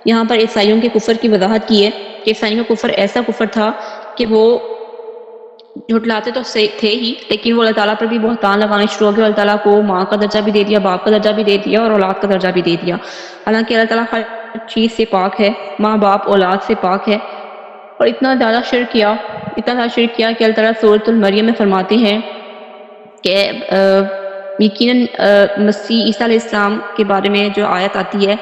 یہاں پر عیسائیوں کے کفر کی وضاحت کی ہے کہ عیسائیوں کا کفر ایسا کفر تھا کہ وہ جھٹلاتے تو تھے ہی، لیکن وہ اللہ تعالیٰ پر بھی بہتان لگانے شروع ہو گئے، اللہ تعالیٰ کو ماں کا درجہ بھی دے دیا، باپ کا درجہ بھی دے دیا اور اولاد کا درجہ بھی دے دیا، حالانکہ اللہ تعالیٰ ہر چیز سے پاک ہے، ماں باپ اولاد سے پاک ہے، اور اتنا زیادہ شرک کیا اتنا زیادہ شرک کیا کہ اللہ تعالیٰ سورۃ المریم میں فرماتے ہیں کہ یقیناً مسیح عیسیٰ علیہ السلام کے بارے میں جو آیت آتی ہے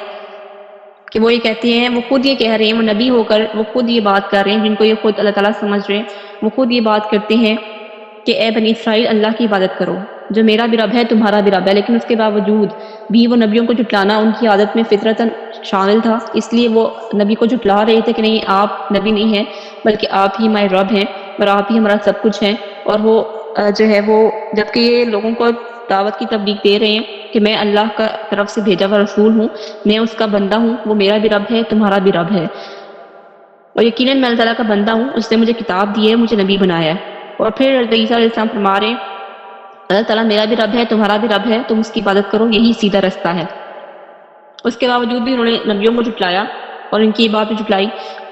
کہ وہ یہ کہتے ہیں، وہ خود یہ کہہ رہے ہیں، وہ نبی ہو کر وہ خود یہ بات کر رہے ہیں، جن کو یہ خود اللہ تعالیٰ سمجھ رہے ہیں، وہ خود یہ بات کرتے ہیں کہ اے بنی اسرائیل اللہ کی عبادت کرو، جو میرا بھی رب ہے تمہارا بھی رب ہے۔ لیکن اس کے باوجود بھی وہ نبیوں کو جھٹلانا ان کی عادت میں فطرتاً شامل تھا، اس لیے وہ نبی کو جھٹلا رہے تھے کہ نہیں آپ نبی نہیں ہیں بلکہ آپ ہی ہمارے رب ہیں اور آپ ہی ہمارا سب کچھ ہیں۔ اور وہ جو ہے وہ جبکہ یہ لوگوں کو دعوت کی تبلیغ دے رہے ہیں کہ میں اللہ کا طرف سے بھیجا ہوا رسول ہوں، میں اس کا بندہ ہوں، وہ میرا بھی رب ہے تمہارا بھی رب ہے، اور یقیناً میں اللہ تعالیٰ کا بندہ ہوں، اس نے مجھے کتاب دی ہے، مجھے نبی بنایا ہے۔ اور پھر حضرت عیسیٰ علیہ السلام فرما رہے ہیں اللہ تعالیٰ میرا بھی رب ہے تمہارا بھی رب ہے، تم اس کی عبادت کرو، یہی سیدھا رستہ ہے۔ اس کے باوجود بھی انہوں نے نبیوں کو جھٹلایا اور ان کی بات بھی جھٹلائی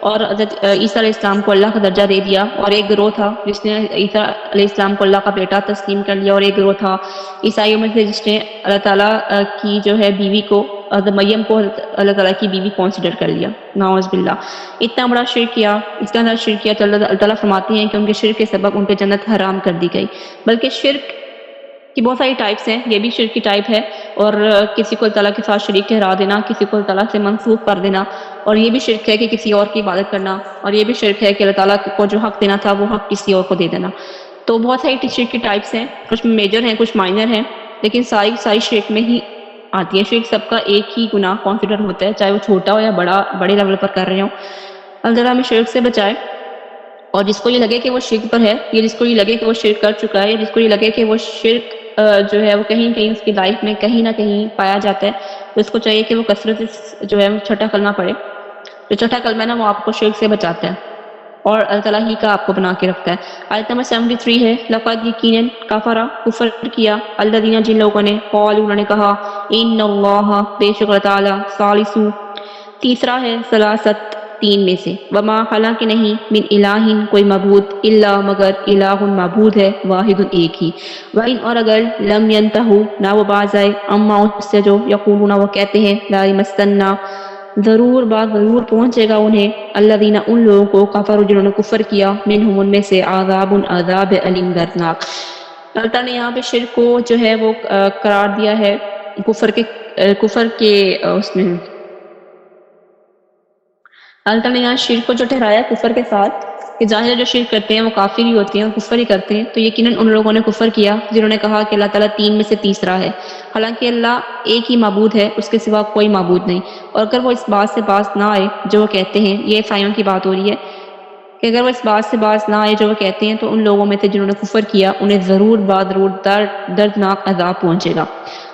اور حضرت عیسیٰ علیہ السلام کو اللہ کا درجہ دے دیا، اور ایک گروہ تھا جس نے عیسیٰ علیہ السلام کو اللہ کا بیٹا تسلیم کر لیا، اور ایک گروہ تھا عیسائیوں میں سے جس نے اللہ تعالیٰ کی جو ہے بیوی کو، حضرت مریم کو اللہ تعالیٰ کی بیوی کنسیڈر کر لیا، نعوذ باللہ۔ اتنا بڑا شرک کیا، اتنا بڑا شرک کیا تو اللہ تعالیٰ فرماتے ہیں کہ ان کے شرک کے سبب ان پہ جنت حرام کر دی گئی۔ بلکہ شرک کی بہت ساری ٹائپس ہیں، یہ بھی شرک کی ٹائپ ہے، اور کسی کو اللہ تعالیٰ کے ساتھ شریک ٹھہرا دینا، کسی کو اللہ تعالیٰ سے منسوخ کر دینا، اور یہ بھی شرک ہے کہ کسی اور کی عبادت کرنا، اور یہ بھی شرک ہے کہ اللہ تعالیٰ کو جو حق دینا تھا وہ حق کسی اور کو دے دینا۔ تو بہت ساری شرک کی ٹائپس ہیں، کچھ میجر ہیں کچھ مائنر ہیں، لیکن ساری شرک میں ہی آتی ہے۔ شرک سب کا ایک ہی گناہ کنسیڈر ہوتا ہے، چاہے وہ چھوٹا ہو یا بڑے لیول پر کر رہے ہوں۔ اللہ تعالیٰ ہمیں شرک سے بچائے، اور جس کو یہ لگے کہ وہ شرک پر ہے، یا جس کو یہ لگے کہ وہ شرک کر چکا ہے، یا جس کو یہ لگے کہ وہ شرک جو ہے وہ کہیں کہیں اس کی لائف میں کہیں نہ کہیں پایا جاتا ہے، تو اس کو چاہیے کہ وہ کثرت سے جو ہے وہ چھٹا کلمہ پڑھے۔ جو چھٹا کلمہ ہے نا وہ آپ کو شرک سے بچاتا ہے اور اللہ تعالیٰ ہی کا آپ کو بنا کے رکھتا ہے۔ آیت نمبر 73 ہے لقد یقیناً کفر کفر کیا الذین جن لوگوں نے قالوا انہوں نے کہا ان اللہ بے شک اللہ تعالیٰ ثالث تیسرا ہے ثلاثت تین میں سے، وما حالانکہ نہیں من الہ کوئی معبود الا مگر الہ معبود ہے واحد ایک ہی، وَإِنْ اور اگر لم ينتہوا نہ وہ باز آئے اما اس سے جو یقولون وہ کہتے ہیں لا یمسنا ضرور پہنچے گا انہیں الذین ان لوگوں کو کفروا جنہوں نے کفر کیا منہم ان میں سے عذاب علیم دردناک۔ اللہ تعالیٰ نے یہاں پہ شرک کو جو ہے وہ قرار دیا ہے کفر کے اس میں اللہ تعالیٰ نے یہاں شرک کو جو ٹھہرایا کفر کے ساتھ کہ ظاہر جو شرک کرتے ہیں وہ کافر ہی ہوتے ہیں اور کفر ہی کرتے ہیں، تو یقیناً ان لوگوں نے کفر کیا جنہوں نے کہا کہ اللہ تعالیٰ تین میں سے تیسرا ہے، حالانکہ اللہ ایک ہی معبود ہے، اس کے سوا کوئی معبود نہیں۔ اور اگر وہ اس بات سے باز نہ آئے جو وہ کہتے ہیں، یہ عیسائیوں کی بات ہو رہی ہے کہ اگر وہ اس بات سے باز نہ آئے جو وہ کہتے ہیں، تو ان لوگوں میں سے جنہوں نے کفر کیا انہیں ضرور دردناک عذاب پہنچے گا۔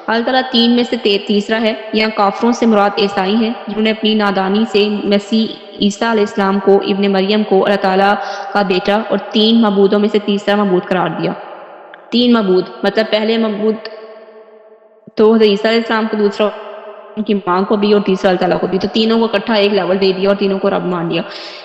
اللہ تعالیٰ تین میں سے تیسرا ہے، یہاں کافروں سے مراد عیسائی ہیں جنہوں نے اپنی نادانی سے مسیح عیسیٰ علیہ السلام کو ابن مریم کو اللہ تعالیٰ کا بیٹا اور تین معبودوں میں سے تیسرا معبود قرار دیا۔ تین معبود مطلب پہلے معبود تو حضرت عیسیٰ علیہ السلام کو، دوسرا ان کی ماں کو بھی، اور تیسرا اللہ تعالیٰ کو بھی، تو تینوں کو اکٹھا ایک لیول دے دیا اور تینوں کو رب مان لیا۔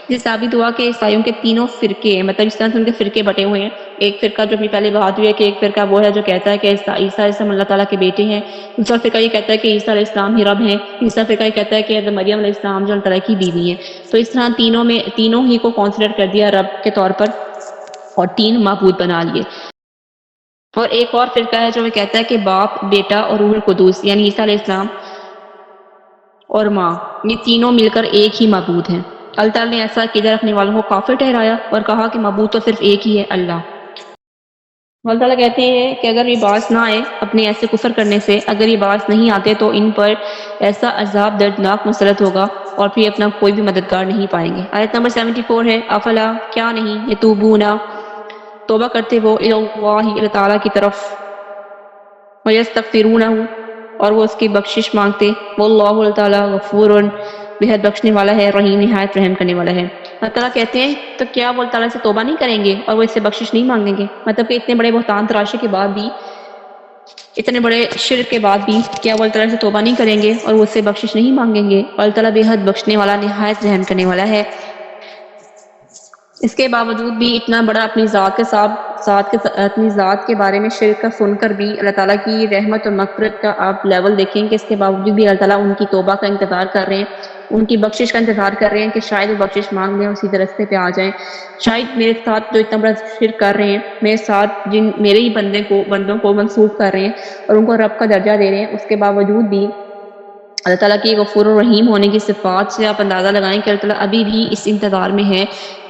جس ثابت ہوا کہ عیسائیوں کے تینوں فرقے ہیں، مطلب اس طرح سے ان کے فرقے بٹے ہوئے ہیں۔ ایک فرقہ جو بھی پہلے بات ہوئی ہے کہ ایک فرقہ وہ ہے جو کہتا ہے کہ عیسیٰ علیہ السلام اللہ تعالیٰ کے بیٹے ہیں، دوسرا فرقہ یہ کہتا ہے کہ عیسیٰ علیہ السلام ہی رب ہیں، تیسرا فرقہ یہ کہتا ہے کہ حضرت مریم علیہ السلام جو اللہ تعالیٰ کی بیوی ہیں۔ تو اس طرح تینوں ہی کو کنسیڈر کر دیا رب کے طور پر اور تین معبود بنا لیے۔ اور ایک اور فرقہ ہے جو وہ کہتا ہے کہ باپ، بیٹا اور روح القدس یعنی عیسیٰ علیہ السلام اور ماں، یہ تینوں مل کر ایک ہی معبود ہیں۔ اللہ تعالیٰ نے ایسا عقیدہ رکھنے والوں کو کافر ٹھہرایا اور کہا کہ معبود تو صرف ایک ہی ہے، اللہ۔ اللہ تعالیٰ کہتے ہیں کہ اگر یہ باز نہ آئے اپنے ایسے کفر کرنے سے، اگر یہ باز نہیں آتے تو ان پر ایسا عذاب دردناک مسلط ہوگا اور پھر اپنا کوئی بھی مددگار نہیں پائیں گے۔ آیت نمبر 74 ہے افلا کیا نہیں یتوبون توبہ کرتے وہ اللہ تعالیٰ کی طرف، ویستغفرونہ اور وہ اس کی بخشش مانگتے، واللہ اللہ تعالیٰ غفور بہت بخشنے والا ہے، رحیم نہایت رحم کرنے والا ہے۔ اللہ تعالیٰ کہتے ہیں تو کیا وہ اللہ تعالیٰ سے توبہ نہیں کریں گے اور وہ اس سے بخشش نہیں مانگیں گے؟ مطلب کہ اتنے بڑے بہتان تراشی کے بعد بھی، اتنے بڑے شرک کے بعد بھی کیا وہ اللہ تعالیٰ سے توبہ نہیں کریں گے اور وہ اس سے بخشش نہیں مانگیں گے؟ اور اللہ تعالیٰ بہت بخشنے والا نہایت رحم کرنے والا ہے۔ اس کے باوجود بھی اتنا بڑا اپنی ذات کے ذات کے اپنی ذات کے بارے میں شرک کا سن کر بھی اللہ تعالیٰ کی رحمت اور مغفرت کا آپ لیول دیکھیں کہ اس کے باوجود بھی اللہ تعالیٰ ان کی توبہ کا انتظار کر رہے ہیں، ان کی بخشش کا انتظار کر رہے ہیں کہ شاید وہ بخشش مانگ لیں اور سیدھے رستے پہ آ جائیں۔ شاید میرے ساتھ جو اتنا بڑا شرک کر رہے ہیں، میرے ساتھ جن میرے ہی بندوں کو منسوخ کر رہے ہیں اور ان کو رب کا درجہ دے رہے ہیں، اس کے باوجود بھی اللہ تعالیٰ کی غفور الرحیم ہونے کی صفات سے آپ اندازہ لگائیں کہ اللہ تعالیٰ ابھی بھی اس انتظار میں ہے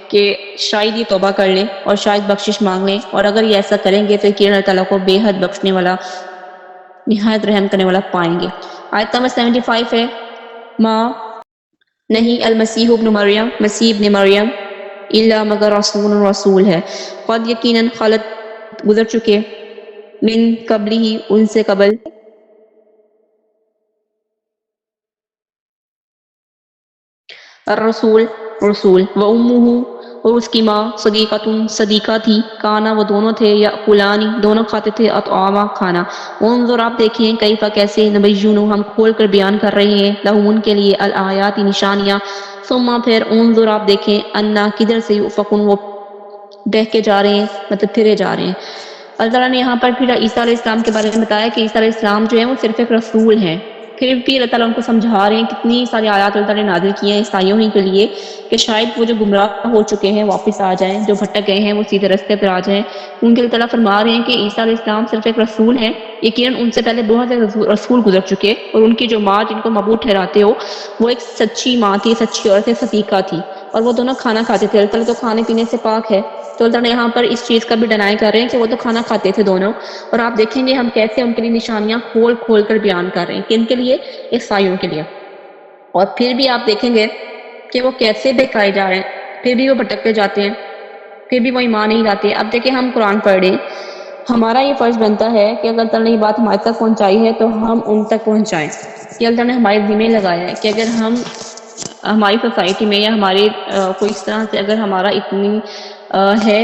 کہ شاید یہ توبہ کر لیں اور شاید بخشش مانگ لیں، اور اگر یہ ایسا کریں گے تو یقیناً اللہ تعالیٰ کو بے حد بخشنے والا، نہایت رحم کرنے والا پائیں گے۔ آیت نمبر 75 ہے، ماں نہیں المسیح ابن مریم، مسیح ابن مریم، الا مگر رسول ہے، قد یقیناً خلط گزر چکے، من قبلی ہی ان سے قبل، الرسول رسول، و امہ اور اس کی ماں صدیقتن صدیقہ تھی، کانا وہ دونوں تھے، یا قلانی دونوں کھاتے تھے، اطعاما کھانا، انظر آپ دیکھیں کیفا کیسے نبیونو ہم کھول کر بیان کر رہے ہیں، لہم ان کے لیے الآیات نشانیاں، ثم پھر انظر آپ دیکھیں انا کدھر سے یؤفکون وہ بہ کے جا رہے ہیں، مطلب پھرے جا رہے ہیں۔ اللہ تعالیٰ نے یہاں پر پھر عیسیٰ علیہ السلام کے بارے میں بتایا کہ عیسیٰ علیہ السلام جو ہے وہ صرف ایک رسول ہیں، پھر بھی اللہ تعالیٰ ان کو سمجھا رہے ہیں، کتنی ساری آیات اللہ تعالیٰ نے نازل کی ہیں عیسائیوں ہی کے لیے کہ شاید وہ جو گمراہ ہو چکے ہیں واپس آ جائیں، جو بھٹک گئے ہیں وہ سیدھے رستے پر آ جائیں۔ ان کے اللہ تعالیٰ فرما رہے ہیں کہ عیسیٰ علیہ السلام صرف ایک رسول ہیں، یقیناً ان سے پہلے بہت سے رسول گزر چکے، اور ان کی جو ماں جن کو معبود ٹھہراتے ہو وہ ایک سچی ماں تھی، سچی عورت صدیقہ تھی، اور وہ دونوں کھانا کھاتے تھے۔ اللہ تعالیٰ تو کھانے پینے سے پاک ہے، تو اللہ تعالیٰ یہاں پر اس چیز کا بھی ڈینائی کر رہے ہیں کہ وہ تو کھانا کھاتے تھے دونوں، اور آپ دیکھیں گے ہم کیسے ان کے لیے نشانیاں کھول کھول کر بیان کر رہے ہیں، کن کے لیے؟ عیسائیوں کے لیے۔ اور پھر بھی آپ دیکھیں گے کہ وہ کیسے بہکائے جا رہے ہیں، پھر بھی وہ بھٹکتے جاتے ہیں، پھر بھی وہ ایمان نہیں لاتے۔ اب دیکھیں ہم قرآن پڑھ رہے ہیں، ہمارا یہ فرض بنتا ہے کہ اللہ تعالیٰ نے یہ بات ہمارے تک پہنچائی ہے تو ہم ان تک پہنچائیں، کہ اللہ تعالیٰ نے ہمارے ذمہ لگایا ہے کہ اگر ہم ہماری سوسائٹی میں یا ہمارے کوئی اس طرح سے اگر ہمارا اتنی ہے،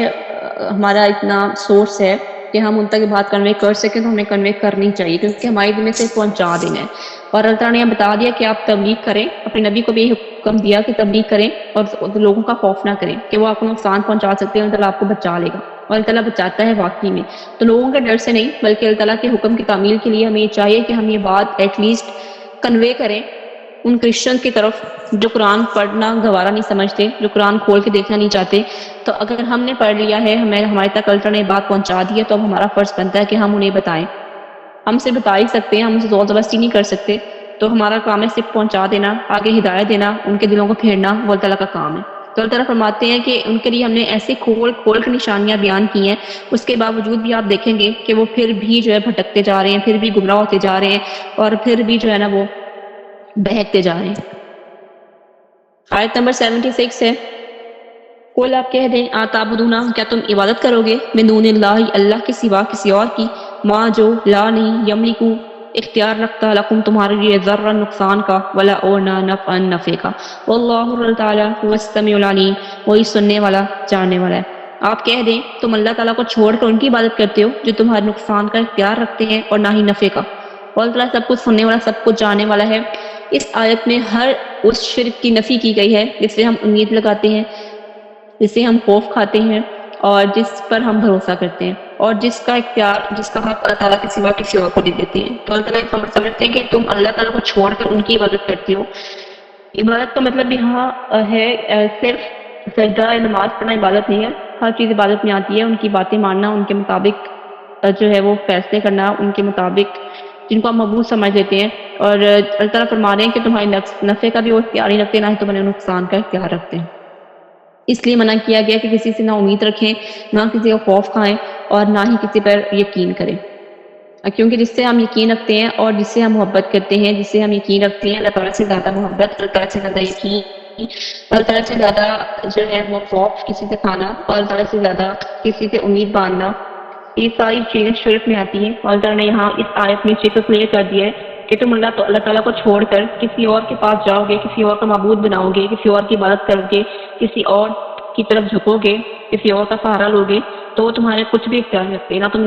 ہمارا اتنا سورس ہے کہ ہم ان تک بات کنوے کر سکیں تو ہمیں کنوے کرنی چاہیے، کیونکہ ہماری ذمہ سے پہنچا دینا ہے۔ اور اللہ تعالیٰ نے یہ بتا دیا کہ آپ تبلیغ کریں، اپنے نبی کو بھی یہ حکم دیا کہ تبلیغ کریں اور لوگوں کا خوف نہ کریں کہ وہ آپ کو نقصان پہنچا سکتے ہیں، اللہ تعالیٰ آپ کو بچا لے گا، اور اللہ تعالیٰ بچاتا ہے واقعی میں۔ تو لوگوں کے ڈر سے نہیں بلکہ اللہ تعالیٰ کے حکم کی تعمیل کے لیے ہمیں یہ چاہیے کہ ہم یہ بات ایٹ لیسٹ کنوے کریں ان کرسچن کی طرف جو قرآن پڑھنا گوارا نہیں سمجھتے، جو قرآن کھول کے دیکھنا نہیں چاہتے۔ تو اگر ہم نے پڑھ لیا ہے، ہمیں ہمارے تک اللہ تعالیٰ نے بات پہنچا دی ہے، تو اب ہمارا فرض بنتا ہے کہ ہم انہیں بتائیں۔ ہم سے بتا ہی سکتے ہیں، ہم اسے زور زبردستی نہیں کر سکتے، تو ہمارا کام ہے صرف پہنچا دینا، آگے ہدایت دینا، ان کے دلوں کو پھیرنا، وہ اللہ تعالیٰ کا کام ہے۔ تو اللہ تعالیٰ فرماتے ہیں کہ ان کے لیے ہم نے ایسے کھول کھول کے نشانیاں بیان کی ہیں، اس کے باوجود بھی آپ دیکھیں گے کہ وہ پھر بھی جو ہے بھٹکتے جا رہے ہیں، پھر بھی گمراہ ہوتے جا رہے ہیں، اور پھر بھی جو ہے نا وہ بہکتے جا رہے ہیں۔ آیت نمبر 76 ہے، قل آپ کہہ دیں آتعبدون کیا تم عبادت کرو گے، من دون اللہ اللہ کے سوا کسی اور کی، ما جو لا نہیں یملکو اختیار رکھتا لکم تمہارے لیے ذرا نقصان کا، ولا اور نہ نفعا نفع کا، واللہ اللہ تعالیٰ هو السمیع العلیم وہی سننے والا جاننے والا ہے۔ آپ کہہ دیں تم اللہ تعالیٰ کو چھوڑ کر ان کی عبادت کرتے ہو جو تمہارے نقصان کا اختیار رکھتے ہیں اور نہ ہی نفع کا، اور اللہ تعالیٰ سب کچھ سننے والا سب کچھ جاننے والا ہے۔ اس آیت میں ہر اس شرک کی نفی کی گئی ہے جس سے ہم امید لگاتے ہیں، جس سے ہم خوف کھاتے ہیں، اور جس پر ہم بھروسہ کرتے ہیں، اور جس کا اختیار، جس کا حق اللہ تعالیٰ کے سوا کسی اور کو دے دیتے ہیں۔ تو اللہ تعالیٰ سمجھتے ہیں کہ تم اللہ تعالیٰ کو چھوڑ کر ان کی عبادت کرتے ہو۔ عبادت کا مطلب یہاں ہے صرف سجدہ نماز پڑھنا عبادت نہیں ہے، ہر چیز عبادت میں آتی ہے، ان کی باتیں ماننا، ان کے مطابق جو ہے وہ فیصلے کرنا، ان کے مطابق جن کو ہم مقبول سمجھ لیتے ہیں۔ اور اللہ تعالیٰ فرما رہے ہیں کہ تمہاری نفع کا بھی وہ اختیار نہیں رکھتے، نہ ہی تمہارے نقصان کا اختیار رکھتے ہیں۔ اس لیے منع کیا گیا کہ کسی سے نہ امید رکھیں، نہ کسی کا خوف کھائیں، اور نہ ہی کسی پر یقین کریں، کیونکہ جس سے ہم یقین رکھتے ہیں اور جس سے ہم محبت کرتے ہیں، جس سے ہم یقین رکھتے ہیں، اللہ تعالیٰ سے زیادہ محبت، اللہ تعالیٰ سے زیادہ یقین، اللہ تعالیٰ سے زیادہ جو ہے وہ خوف کسی سے کھانا، اور اللہ تعالیٰ سے زیادہ کسی سے امید باندھنا، یہ ساری چیزیں شرک میں آتی ہیں۔ اور اللہ تعالیٰ نے یہاں اس آیت میں چیز کو کلیئر کر دیا ہے کہ تم اللہ تعالیٰ کو چھوڑ کر کسی اور کے پاس جاؤ گے، کسی اور کا معبود بناؤ گے، کسی اور کی عبادت کرو گے، کسی اور کی طرف جھکو گے، کسی اور کا سہارا لو گے، تو وہ تمہارے کچھ بھی اختیار نہیں رکھتے، نہ تم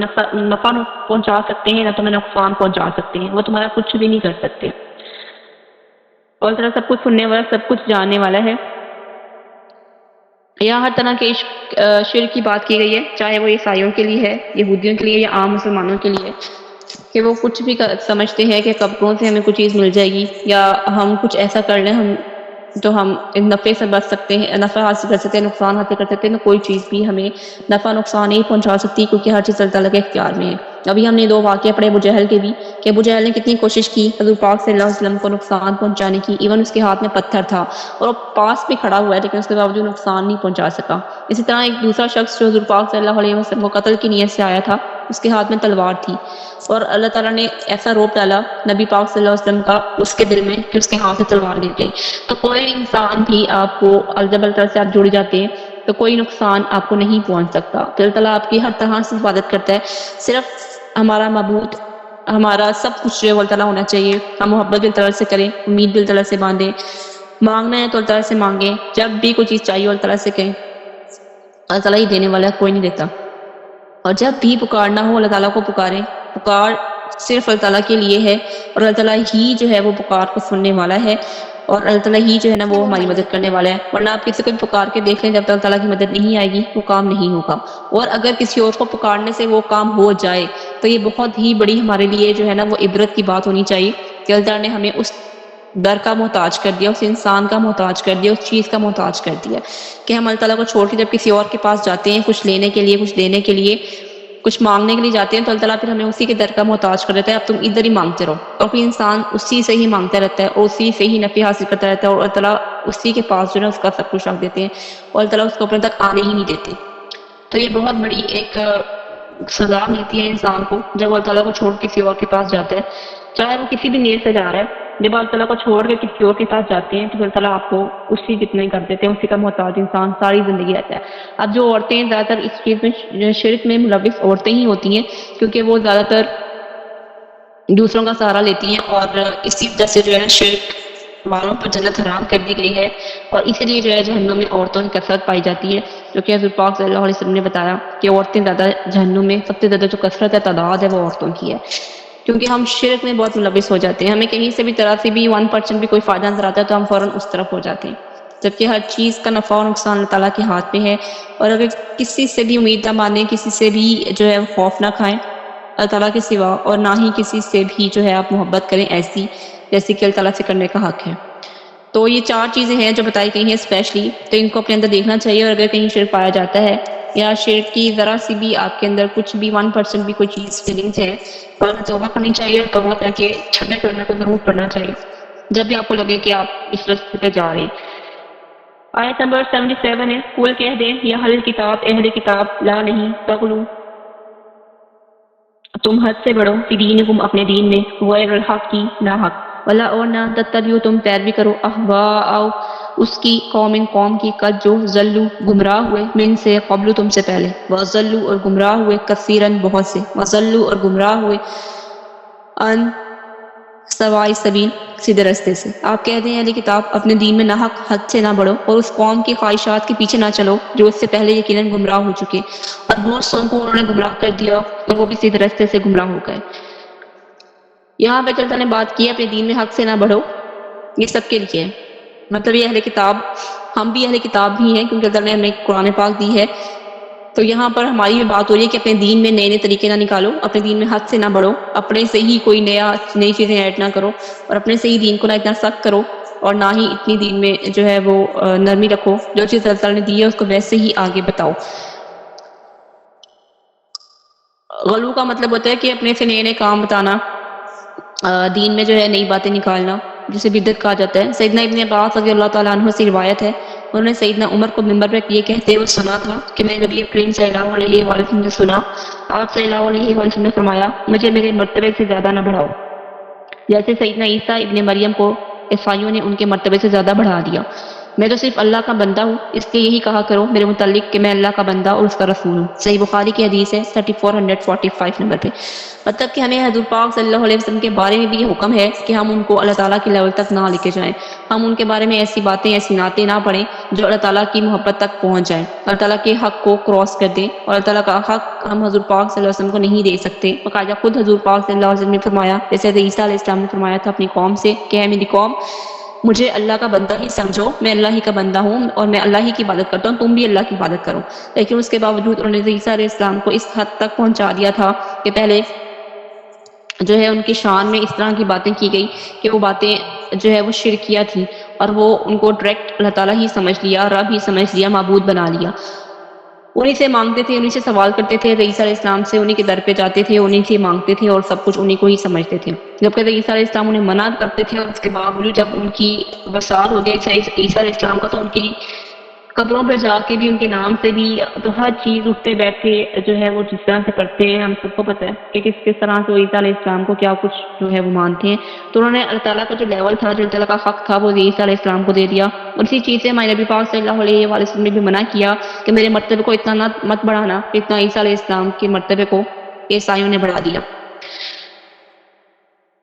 نفع پہنچا سکتے ہیں، نہ تمہیں نقصان پہنچا سکتے ہیں، وہ تمہارا کچھ بھی نہیں کر سکتے۔ اور اللہ تعالیٰ سب کچھ سننے والا، سب کچھ جاننے والا ہے۔ یہاں ہر طرح کے شرک کی بات کی گئی ہے، چاہے وہ عیسائیوں کے لیے ہے، یہودیوں کے لیے یا عام مسلمانوں کے لیے، کہ وہ کچھ بھی سمجھتے ہیں کہ قبروں سے ہمیں کچھ چیز مل جائے گی، یا ہم کچھ ایسا کر لیں تو ہم نفع سے بچ سکتے ہیں، نفع حاصل کر سکتے ہیں، نقصان حاصل کر سکتے ہیں۔ تو کوئی چیز بھی ہمیں نفع نقصان نہیں پہنچا سکتی، کیونکہ ہر چیز اللہ تعالیٰ کے اختیار میں ہے۔ ابھی ہم نے 2 واقعے پڑھے ابو جہل کے بھی، کہ ابو جہل نے کتنی کوشش کی حضور پاک صلی اللہ علیہ وسلم کو نقصان پہنچانے کی، ایون اس کے ہاتھ میں پتھر تھا اور وہ پاس بھی کھڑا ہوا ہے، لیکن اس کے باوجود نقصان نہیں پہنچا سکا۔ اسی طرح ایک دوسرا شخص جو حضور پاک صلی اللہ علیہ وسلم کو قتل کی نیت سے آیا تھا، اس کے ہاتھ میں تلوار تھی، اور اللہ تعالیٰ نے ایسا روپ ڈالا نبی پاک صلی اللہ علیہ وسلم کا اس کے دل میں کہ اس کے ہاتھ سے تلوار گر گئی۔ تو کوئی انسان بھی آپ کو جب اللہ تعالیٰ سے آپ جڑ جاتے ہیں تو کوئی نقصان آپ کو نہیں پہنچ سکتا، کہ اللہ تعالیٰ آپ کی ہر طرح سے حفاظت کرتا ہے۔ صرف ہمارا معبود، ہمارا سب کچھ جو ہے وہ اللہ تعالیٰ ہونا چاہیے، ہم محبت بھی اللہ تعالیٰ سے کریں، امید بھی اللہ تعالیٰ سے باندھیں، مانگنا ہے تو اللہ تعالیٰ سے مانگیں، جب بھی کوئی چیز چاہیے اللہ تعالیٰ سے کہیں، اللہ تعالیٰ ہی دینے والا ہے، کوئی نہیں دیتا۔ اور جب بھی پکارنا ہو اللہ تعالیٰ کو پکاریں، پکار صرف اللہ تعالیٰ کے لیے ہے، اور اللہ تعالیٰ ہی جو ہے وہ پکار کو سننے والا ہے، اور اللہ تعالیٰ ہی جو ہے نا وہ ہماری مدد کرنے والا ہے۔ ورنہ آپ کسی کو بھی پکار کے دیکھ لیں، جب تک اللہ تعالیٰ کی مدد نہیں آئے گی وہ کام نہیں ہوگا۔ اور اگر کسی اور کو پکارنے سے وہ کام ہو جائے تو یہ بہت ہی بڑی ہمارے لیے جو ہے نا وہ عبرت کی بات ہونی چاہیے کہ اللہ تعالیٰ نے ہمیں اس در کا محتاج کر دیا، اس انسان کا محتاج کر دیا، اس چیز کا محتاج کر دیا، کہ ہم اللہ تعالیٰ کو چھوڑ کے جب کسی اور کے پاس جاتے ہیں کچھ لینے کے لیے، کچھ دینے کے لیے، کچھ مانگنے کے لیے جاتے ہیں، تو اللہ تعالیٰ پھر ہمیں اسی کے در کا محتاج کر دیتا ہے، اب تم ادھر ہی مانگتے رہو، اور پھر انسان اسی سے ہی مانگتا رہتا ہے اور اسی سے ہی نفع حاصل کرتا رہتا ہے، اور اللہ تعالیٰ اسی کے پاس جو ہے اس کا سب کچھ رکھ دیتے ہیں، اور اللہ تعالیٰ اس کو اپنے تک آنے ہی نہیں دیتے۔ تو یہ بہت بڑی ایک سزا ملتی ہے انسان کو جب وہ اللہ تعالیٰ کو چھوڑ کے کسی اور کے پاس جاتا ہے، چاہے وہ کسی بھی نیت سے جا رہا ہے۔ جب اللہ تعالیٰ کو چھوڑ کے کسی اور کے پاس جاتے ہیں تو اللہ تعالیٰ آپ کو اسی جتنا ہی کر دیتے ہیں، اسی کا محتاج انسان ساری زندگی رہتا ہے۔ اب جو عورتیں زیادہ تر اس چیز میں شرک میں ملوث عورتیں ہی ہوتی ہیں، کیونکہ وہ زیادہ تر دوسروں کا سہارا لیتی ہیں، اور اسی وجہ سے جو ہے شرک والوں پر جنت حرام کر دی گئی ہے، اور اسی لیے جو ہے جہنم میں عورتوں کی کثرت پائی جاتی ہے، جو کہ حضور پاک صلی اللہ علیہ وسلم نے بتایا کہ عورتیں زیادہ جہنم میں سب سے زیادہ جو کثرت ہے، تعداد ہے، وہ عورتوں کی ہے، کیونکہ ہم شرک میں بہت ملوث ہو جاتے ہیں۔ ہمیں کہیں سے بھی طرح سے بھی 1% بھی کوئی فائدہ نظر آتا ہے تو ہم فوراً اس طرف ہو جاتے ہیں، جبکہ ہر چیز کا نفع اور نقصان اللہ تعالیٰ کے ہاتھ میں ہے۔ اور اگر کسی سے بھی امید نہ باندھیں، کسی سے بھی جو ہے خوف نہ کھائیں اللہ تعالیٰ کے سوا، اور نہ ہی کسی سے بھی جو ہے آپ محبت کریں ایسی جیسے کہ اللہ تعالیٰ سے کرنے کا حق ہے۔ تو یہ 4 چیزیں ہیں جو بتائی گئی ہیں اسپیشلی، تو ان کو اپنے اندر دیکھنا چاہیے، اور اگر کہیں شرک پایا جاتا ہے یا شرک کی ذرا سی بھی آپ کے اندر کچھ بھی 1% بھی کوئی چیز فیلنگس ہے، تو توبہ کرنی چاہیے، اور توبہ کر کے چھٹے کرنے کو ضرور پڑھنا چاہیے جب بھی آپ کو لگے کہ آپ اس راستے پہ جا رہے ہیں۔ آیت نمبر 77 ہے، قل کہہ دیں یا اہل کتاب، اہل کتاب، لا نہیں تغلو، تم حد سے بڑھو، فی دینکم اپنے دین میں، غیر الحق کی نا حق، ولا اور نہ تتبعوا تم پیروی کرو، اہواء اس کی قوم کی، قد جو ذلوا گمراہ ہوئے، من سے قبل تم سے پہلے، وضلوا اور گمراہ ہوئے، کثیرن بہت سے، وضلوا اور گمراہ ہوئے، ان سواء السبیل سیدھے رستے سے۔ آپ کہہ دیں اہل کتاب اپنے دین میں نہ حد سے نہ بڑھو، اور اس قوم کی خواہشات کے پیچھے نہ چلو جو اس سے پہلے یقیناً گمراہ ہو چکے، اور بہت سو کو انہوں نے گمراہ کر دیا اور وہ بھی سیدھے رستے سے گمراہ ہو گئے۔ یہاں پہ اللہ نے بات کی ہے اپنے دین میں حق سے نہ بڑھو، یہ سب کے لیے ہے، مطلب یہ اہل کتاب، ہم بھی اہل کتاب بھی ہیں کیونکہ اللہ نے ہمیں قرآن پاک دی ہے، تو یہاں پر ہماری بھی بات ہو رہی ہے کہ اپنے دین میں نئے طریقے نہ نکالو، اپنے دین میں حد سے نہ بڑھو، اپنے سے ہی کوئی نئی چیزیں ایڈ نہ کرو، اور اپنے سے ہی دین کو نہ اتنا سخت کرو، اور نہ ہی اتنی دین میں جو ہے وہ نرمی رکھو، جو چیز اللہ تعالیٰ نے دی ہے اس کو ویسے ہی آگے بتاؤ۔ غلو کا مطلب ہوتا ہے کہ اپنے سے نئے کام بتانا، دین میں جو ہے نئی باتیں نکالنا، جسے بدعت کہا جاتا ہے۔ سیدنا ابن عباس رضی اللہ تعالیٰ عنہ سے روایت ہے، انہوں نے سیدنا عمر کو منبر پر یہ کہتے ہوئے سنا تھا کہ میں نبی کریم صلی اللہ علیہ وسلم نے سنا، آپ صلی اللہ علیہ وسلم نے فرمایا، مجھے میرے مرتبے سے زیادہ نہ بڑھاؤ، جیسے سیدنا عیسیٰ ابن مریم کو عیسائیوں نے ان کے مرتبے سے زیادہ بڑھا دیا۔ میں تو صرف اللہ کا بندہ ہوں، اس لیے یہی کہا کرو میرے متعلق کہ میں اللہ کا بندہ اور اس کا رسول ہوں۔ صحیح بخاری کی حدیث ہے 3445 نمبر پہ۔ مطلب کہ ہمیں حضور پاک صلی اللہ علیہ وسلم کے بارے میں بھی یہ حکم ہے کہ ہم ان کو اللہ تعالیٰ کے لیول تک نہ لے کے جائیں، ہم ان کے بارے میں ایسی باتیں، ایسی نعتیں نہ پڑھیں جو اللہ تعالیٰ کی محبت تک پہنچ جائیں، اللہ تعالیٰ کے حق کو کراس کر دیں، اور اللہ تعالیٰ کا حق ہم حضور پاک صلی اللہ علیہ وسلم کو نہیں دے سکتے۔ باقاعدہ خود حضور پاک صلی اللہ علیہ وسلم نے فرمایا، جیسے عیسیٰ علیہ السلام نے فرمایا تھا اپنی قوم سے کہ اے میری قوم، مجھے اللہ کا بندہ ہی سمجھو، میں اللہ ہی کا بندہ ہوں اور میں اللہ ہی کی عبادت کرتا ہوں، تم بھی اللہ کی عبادت کرو. لیکن اس کے باوجود انہوں نے عیسیٰ علیہ السلام کو اس حد تک پہنچا دیا تھا کہ پہلے جو ہے ان کی شان میں اس طرح کی باتیں کی گئی کہ وہ باتیں جو ہے وہ شرکیہ تھی، اور وہ ان کو ڈائریکٹ اللہ تعالیٰ ہی سمجھ لیا، رب ہی سمجھ لیا، معبود بنا لیا. انہیں سے مانگتے تھے، انہیں سے سوال کرتے تھے، عیسیٰ علیہ السلام سے انہیں کے در پہ جاتے تھے، انہیں سے مانگتے تھے اور سب کچھ انہیں کو ہی سمجھتے تھے. جبکہ عیسیٰ علیہ السلام انہیں منع کرتے تھے، اور اس کے باوجود جب ان کی وصال ہو گئی عیسیٰ علیہ السلام کا، تو ان کی قبروں پہ جا کے بھی ان کے نام سے بھی تو ہر چیز اٹھتے بیٹھتے جو ہے وہ جس طرح سے کرتے ہیں. ہم سب کو پتہ ہے کہ کس طرح سے وہ عیسیٰ علیہ السلام کو کیا کچھ جو ہے وہ مانتے ہیں. تو انہوں نے اللہ تعالیٰ کا جو لیول تھا، جو اللہ تعالیٰ کا حق تھا، وہ عیسیٰ علیہ السلام کو دے دیا. اور اسی چیز سے ہمارے نبی پاک صلی اللہ علیہ وآلہ وسلم نے بھی منع کیا کہ میرے مرتبے کو اتنا مت بڑھانا، اتنا عیسیٰ علیہ السلام کے مرتبے کو عیسائیوں نے بڑھا دیا.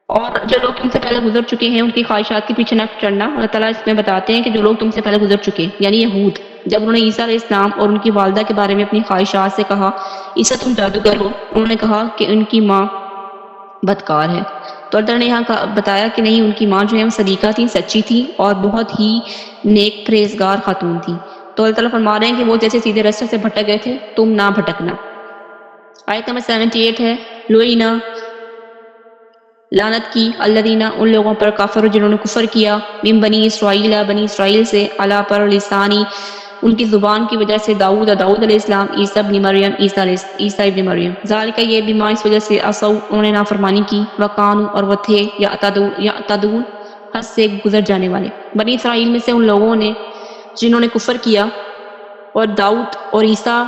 اور جو لوگ تم سے پہلے گزر چکے ہیں ان کی خواہشات کے پیچھے نہ چڑھنا. اللہ تعالیٰ اس میں بتاتے ہیں کہ جو لوگ تم سے پہلے گزر چکے یعنی یہود، جب انہوں نے عیسیٰ علیہ السلام اور ان کی والدہ کے بارے میں اپنی خواہشات سے کہا عیسیٰ تم جادوگر ہو، انہوں نے کہا کہ ان کی ماں بدکار ہے. تو اللہ نے یہاں بتایا کہ نہیں، ان کی ماں جو ہے وہ صدیقہ تھی، سچی تھی اور بہت ہی نیک پرہیزگار خاتون تھی. تو اللہ تعالیٰ فرما رہے ہیں کہ وہ جیسے سیدھے راستے سے بھٹک گئے تھے، تم نہ بھٹکنا. آیت نمبر 78 ہے لوئینا، لعنت کی، الذین ان لوگوں پر کافر جنہوں نے کفر کیا، من بنی اسرائیل بنی اسرائیل سے، علی پر لسانی ان کی زبان کی وجہ سے، داؤد علیہ السلام، عیسیٰ ابن مریم عیسیٰ ابن مریم، ذالک یہ بیما اس وجہ سے، عصوا انہوں نے نافرمانی کی، وقانو اور وہ تھے، یعتدون حد سے گزر جانے والے. بنی اسرائیل میں سے ان لوگوں نے جنہوں نے کفر کیا اور داؤد اور عیسیٰ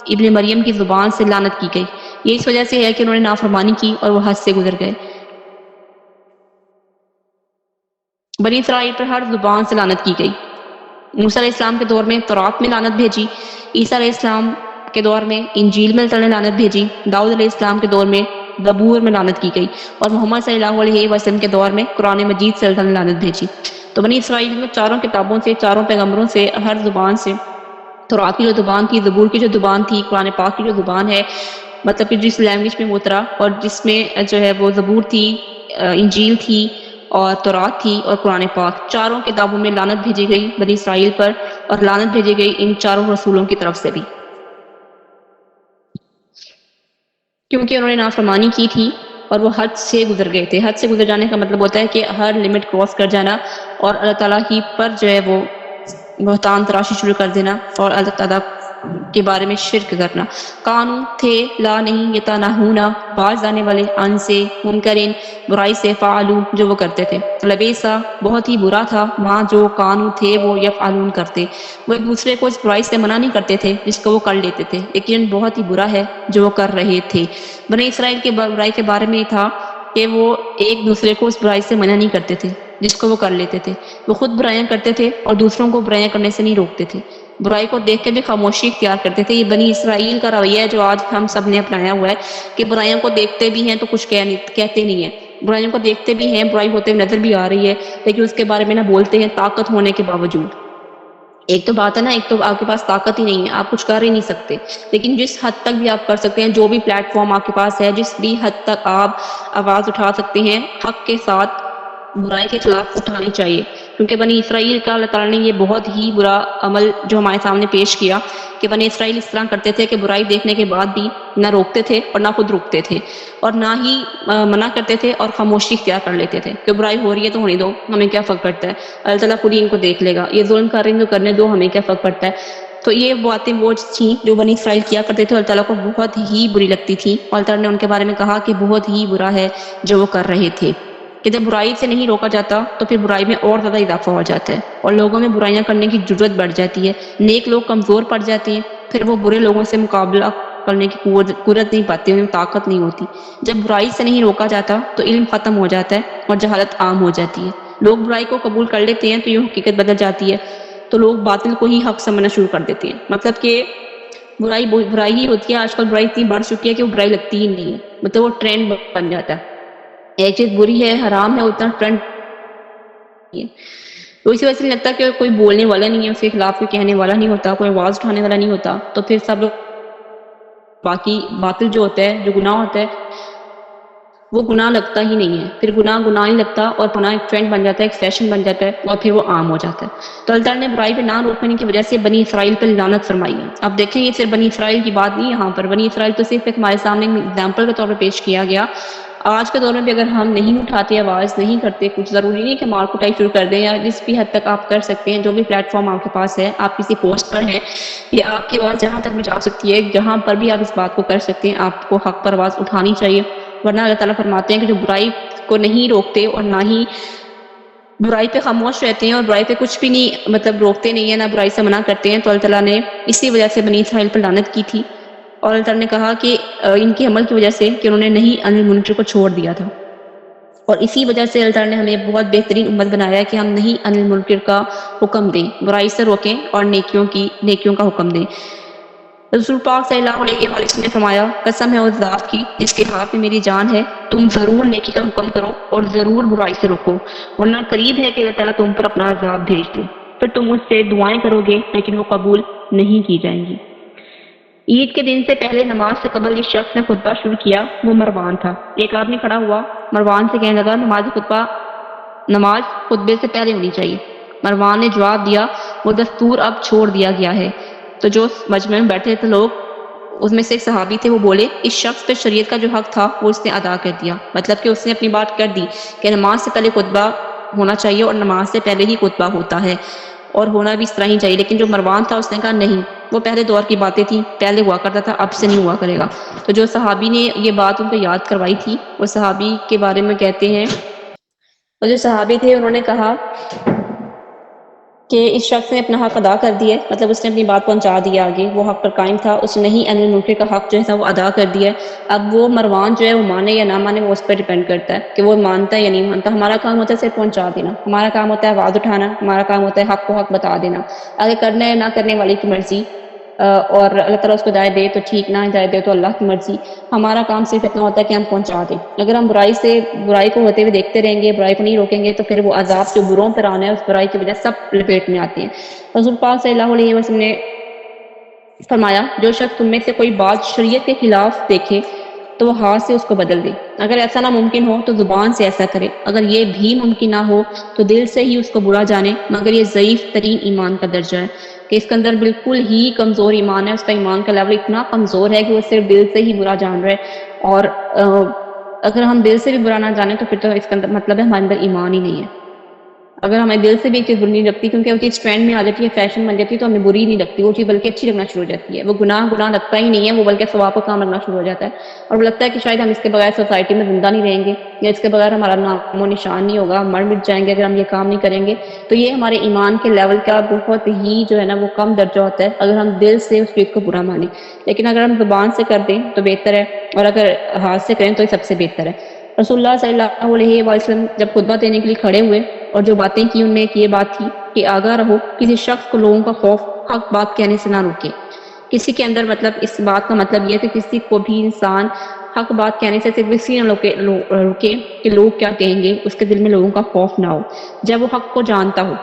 ابن مریم کی زبان سے لعنت کی گئی. یہ اس وجہ سے ہے کہ انہوں نے نافرمانی کی اور وہ حد سے گزر گئے. بنی اسرائیل پر ہر زبان سے لعنت کی گئی. موسیٰ علیہ السلام کے دور میں تورات میں لعنت بھیجی، عیسیٰ علیہ السلام کے دور میں انجیل میں اللہ نے لعنت بھیجی، داؤد علیہ السلام کے دور میں زبور میں لعنت کی گئی، اور محمد صلی اللہ علیہ وسلم کے دور میں قرآن مجید سے اللہ نے لعنت بھیجی. تو بنی اسرائیل میں چاروں کتابوں سے، چاروں پیغمبروں سے، ہر زبان سے، تورات کی جو زبان تھی، زبور کی جو زبان تھی، قرآن پاک کی جو زبان ہے، مطلب کہ جس لینگویج میں وہ اترا، اور جس میں جو ہے وہ زبور تھی، انجیل تھی اور تورات تھی اور قرآن پاک، چاروں کتابوں میں لعنت بھیجی گئی بنی اسرائیل پر، اور لعنت بھیجی گئی ان چاروں رسولوں کی طرف سے بھی، کیونکہ انہوں نے نافرمانی کی تھی اور وہ حد سے گزر گئے تھے. حد سے گزر جانے کا مطلب ہوتا ہے کہ ہر لمٹ کراس کر جانا اور اللہ تعالیٰ ہی پر جو ہے وہ بہتان تراشی شروع کر دینا اور اللہ تعالیٰ کے بارے میں شرک کرنا. قانون تھے، لا نہیں، یتناہونا باز آنے والے، ان سے، منکرین برائی سے، فعلو جو وہ کرتے تھے، لبیسا بہت ہی برا تھا، ماں جو قانون تھے وہ یفعلون کرتے. وہ ایک دوسرے کو اس برائی سے منع نہیں کرتے تھے جس کو وہ کر لیتے تھے، لیکن بہت ہی برا ہے جو وہ کر رہے تھے. بنی اسرائیل کے برائی کے بارے میں یہ تھا کہ وہ ایک دوسرے کو اس برائی سے منع نہیں کرتے تھے جس کو وہ کر لیتے تھے. وہ خود برائیاں کرتے تھے اور دوسروں کو برائیاں کرنے سے نہیں روکتے تھے. برائی کو دیکھ کے بھی خاموشی اختیار کرتے تھے. یہ بنی اسرائیل کا رویہ ہے جو آج ہم سب نے اپنایا ہوا ہے کہ برائیوں کو دیکھتے بھی ہیں تو کچھ کہتے نہیں ہیں، برائیوں کو دیکھتے بھی ہیں، برائی ہوتے ہوئے نظر بھی آ رہی ہے، لیکن اس کے بارے میں نہ بولتے ہیں طاقت ہونے کے باوجود. ایک تو بات ہے نا، ایک تو آپ کے پاس طاقت ہی نہیں ہے، آپ کچھ کر ہی نہیں سکتے، لیکن جس حد تک بھی آپ کر سکتے ہیں، جو بھی پلیٹ فارم آپ کے پاس ہے، جس بھی حد تک آپ آواز اٹھا سکتے ہیں، حق کے ساتھ برائی کے خلاف اٹھانی چاہیے. کیونکہ بنی اسرائیل کا اللہ تعالیٰ نے یہ بہت ہی برا عمل جو ہمارے سامنے پیش کیا کہ بنی اسرائیل اس طرح کرتے تھے کہ برائی دیکھنے کے بعد بھی نہ روکتے تھے اور نہ خود رکتے تھے، اور نہ ہی منع کرتے تھے اور خاموشی اختیار کر لیتے تھے کہ برائی ہو رہی ہے تو ہونے دو، ہمیں کیا فرق پڑتا ہے، اللہ تعالیٰ خود ہی ان کو دیکھ لے گا، یہ ظلم کر رہے ہیں تو کرنے دو، ہمیں کیا فرق پڑتا ہے. تو یہ باتیں وہ تھیں جو بنی اسرائیل کیا کرتے تھے، اللہ تعالیٰ کو بہت ہی بری لگتی تھی، اور اللہ تعالیٰ نے ان کے بارے میں کہا کہ بہت ہی برا ہے جو وہ کر رہے تھے. کہ جب برائی سے نہیں روکا جاتا تو پھر برائی میں اور زیادہ اضافہ ہو جاتا ہے اور لوگوں میں برائیاں کرنے کی جرت بڑھ جاتی ہے، نیک لوگ کمزور پڑ جاتے ہیں، پھر وہ برے لوگوں سے مقابلہ کرنے کی قدرت نہیں پاتے، انہیں طاقت نہیں ہوتی. جب برائی سے نہیں روکا جاتا تو علم ختم ہو جاتا ہے اور جہالت عام ہو جاتی ہے. لوگ برائی کو قبول کر لیتے ہیں تو یہ حقیقت بدل جاتی ہے، تو لوگ باطل کو ہی حق سمجھنا شروع کر دیتے ہیں. مطلب کہ برائی ہی ہوتی ہے. آج کل برائی اتنی بڑھ چکی ہے کہ وہ برائی لگتی ہی نہیں ہے، مطلب وہ ٹرینڈ بن جاتا ہے. ایک چیز بری ہے، حرام ہے، اتنا ٹرینڈ ہے، تو اسی وجہ سے لگتا ہے کہ کوئی بولنے والا نہیں ہے، اس کے خلاف کوئی کہنے والا نہیں ہوتا، کوئی آواز اٹھانے والا نہیں ہوتا، تو پھر سب باقی باطل جو ہوتا ہے، جو گناہ ہوتا ہے، وہ گناہ لگتا ہی نہیں ہے، پھر گناہ نہیں لگتا اور گناہ ایک ٹرینڈ بن جاتا ہے، ایک فیشن بن جاتا ہے اور پھر وہ عام ہو جاتا ہے۔ تو اللہ تعالیٰ نے برائی پہ نہ روکنے کی وجہ سے بنی اسرائیل پہ لعنت فرمائی ہے۔ اب دیکھیں یہ صرف بنی اسرائیل کی بات نہیں، یہاں پر بنی اسرائیل تو صرف ایک ہمارے سامنے اگزامپل کے طور پہ پیش کیا گیا۔ آج کے دور میں بھی اگر ہم نہیں اٹھاتے، آواز نہیں کرتے، کچھ ضروری نہیں کہ مار کٹائی شروع کر دیں، یا جس بھی حد تک آپ کر سکتے ہیں، جو بھی پلیٹ فارم آپ کے پاس ہے، آپ کسی پوسٹ پر ہیں، یا آپ کی آواز جہاں تک بھی جا سکتی ہے، جہاں پر بھی آپ اس بات کو کر سکتے ہیں، آپ کو حق پر آواز اٹھانی چاہیے۔ ورنہ اللہ تعالیٰ فرماتے ہیں کہ جو برائی کو نہیں روکتے اور نہ ہی برائی پہ خاموش رہتے ہیں اور برائی پہ کچھ بھی نہیں روکتے نہیں ہیں، نہ برائی سے منع کرتے ہیں، تو اللہ تعالیٰ نے اسی وجہ سے بنی اسرائیل پر لعنت کی تھی۔ اور اللہ تعالیٰ نے کہا کہ ان کے عمل کی وجہ سے کہ انہوں نے نہیں انل منکر کو چھوڑ دیا تھا، اور اسی وجہ سے اللہ تعالیٰ نے ہمیں بہت بہترین امت بنایا ہے کہ ہم نہیں انل منکر کا حکم دیں، برائی سے روکیں اور نیکیوں کا حکم دیں۔ رسول پاک صلی اللہ علیہ وسلم نے فرمایا، قسم ہے اس ذات کی جس کے ہاتھ میں میری جان ہے، تم ضرور نیکی کا حکم کرو اور ضرور برائی سے روکو، ورنہ قریب ہے کہ اللہ تعالیٰ تم پر اپنا عذاب بھیج دے، پھر تم اس سے دعائیں کرو گے لیکن وہ قبول نہیں کی جائیں گی۔ عید کے دن سے پہلے نماز سے قبل جس شخص نے خطبہ شروع کیا وہ مروان تھا۔ ایک آدمی کھڑا ہوا، مروان سے کہنے لگا نماز خطبے سے پہلے ہونی چاہیے۔ مروان نے جواب دیا، وہ دستور اب چھوڑ دیا گیا ہے۔ تو جو مجمع میں بیٹھے تھے لوگ، اس میں سے ایک صحابی تھے، وہ بولے اس شخص پہ شریعت کا جو حق تھا وہ اس نے ادا کر دیا، مطلب کہ اس نے اپنی بات کر دی کہ نماز سے پہلے خطبہ ہونا چاہیے اور نماز سے پہلے ہی خطبہ ہوتا ہے اور ہونا بھی اس طرح ہی چاہیے۔ لیکن جو مروان تھا اس نے کہا نہیں، وہ پہلے دور کی باتیں تھیں، پہلے ہوا کرتا تھا، اب سے نہیں ہوا کرے گا۔ تو جو صحابی نے یہ بات ان کو یاد کروائی تھی، وہ صحابی کے بارے میں کہتے ہیں، اور جو صحابی تھے انہوں نے کہا کہ اس شخص نے اپنا حق ادا کر دیا ہے، مطلب اس نے اپنی بات پہنچا دیا آگے، وہ حق پر قائم تھا، اس نے نہیں انل منکر کا حق جو ہے وہ ادا کر دیا ہے۔ اب وہ مروان جو ہے وہ مانے یا نہ مانے وہ اس پر ڈیپینڈ کرتا ہے کہ وہ مانتا ہے یا نہیں مانتا۔ ہمارا کام ہوتا ہے صرف پہنچا دینا، ہمارا کام ہوتا ہے آواز اٹھانا، ہمارا کام ہوتا ہے حق کو حق بتا دینا، اگر کرنا ہے نہ کرنے والے کی مرضی، اور اللہ تعالیٰ اس کو ہدایت دے تو ٹھیک، نہ ہدایت دے تو اللہ کی مرضی۔ ہمارا کام صرف اتنا ہوتا ہے کہ ہم پہنچا دیں۔ اگر ہم برائی کو ہوتے ہوئے دیکھتے رہیں گے، برائی کو نہیں روکیں گے، تو پھر وہ عذاب جو بروں پر آنا ہے اس برائی کی وجہ سب لپیٹ میں آتے ہیں۔ رسول پاک صلی اللہ علیہ وسلم نے فرمایا، جو شخص تم میں سے کوئی بات شریعت کے خلاف دیکھے تو وہ ہاتھ سے اس کو بدل دے، اگر ایسا ناممکن ہو تو زبان سے ایسا کرے، اگر یہ بھی ممکن نہ ہو تو دل سے ہی اس کو برا جانے، مگر یہ ضعیف ترین ایمان کا درجہ ہے کہ اس کے اندر بالکل ہی کمزور ایمان ہے، اس کا ایمان کا لیول اتنا کمزور ہے کہ وہ صرف دل سے ہی برا جان رہا ہے۔ اور اگر ہم دل سے بھی برا نہ جانیں تو پھر تو اس کا مطلب ہے ہمارے اندر ایمان ہی نہیں ہے۔ اگر ہمیں دل سے بھی ایک چیز بری نہیں لگتی، کیونکہ وہ چیز ٹرینڈ میں آ جاتی ہے، فیشن بن جاتی ہے، تو ہمیں بری نہیں لگتی، وہ چیز بلکہ اچھی لگنا شروع ہو جاتی ہے۔ وہ گناہ لگتا ہی نہیں ہے، وہ بلکہ ثواب کا کام لگنا شروع ہو جاتا ہے، اور وہ لگتا ہے کہ شاید ہم اس کے بغیر سوسائٹی میں زندہ نہیں رہیں گے، یا اس کے بغیر ہمارا نام و نشان نہیں ہوگا، ہم مر مٹ جائیں گے اگر ہم یہ کام نہیں کریں گے۔ تو یہ ہمارے ایمان کے لیول کا بہت ہی جو ہے نا وہ کم درجہ ہوتا ہے اگر ہم دل سے اس چیز کو برا مانیں، لیکن اگر ہم زبان سے کر دیں تو بہتر ہے، اور اگر ہاتھ سے کریں تو یہ سب سے بہتر ہے۔ رسول اللہ صلی اللہ علیہ وسلم جب خطبہ دینے کے لیے کھڑے ہوئے اور جو باتیں کی ان میں ایک یہ بات تھی کہ آگاہ رہو، کسی شخص کو لوگوں کا خوف حق بات کہنے سے نہ روکے۔ کسی کے اندر اس بات کا مطلب یہ ہے کہ کسی کو بھی انسان حق بات کہنے سے صرف اسی نہ روکے کہ لوگ کیا کہیں گے، اس کے دل میں لوگوں کا خوف نہ ہو جب وہ حق کو جانتا ہو۔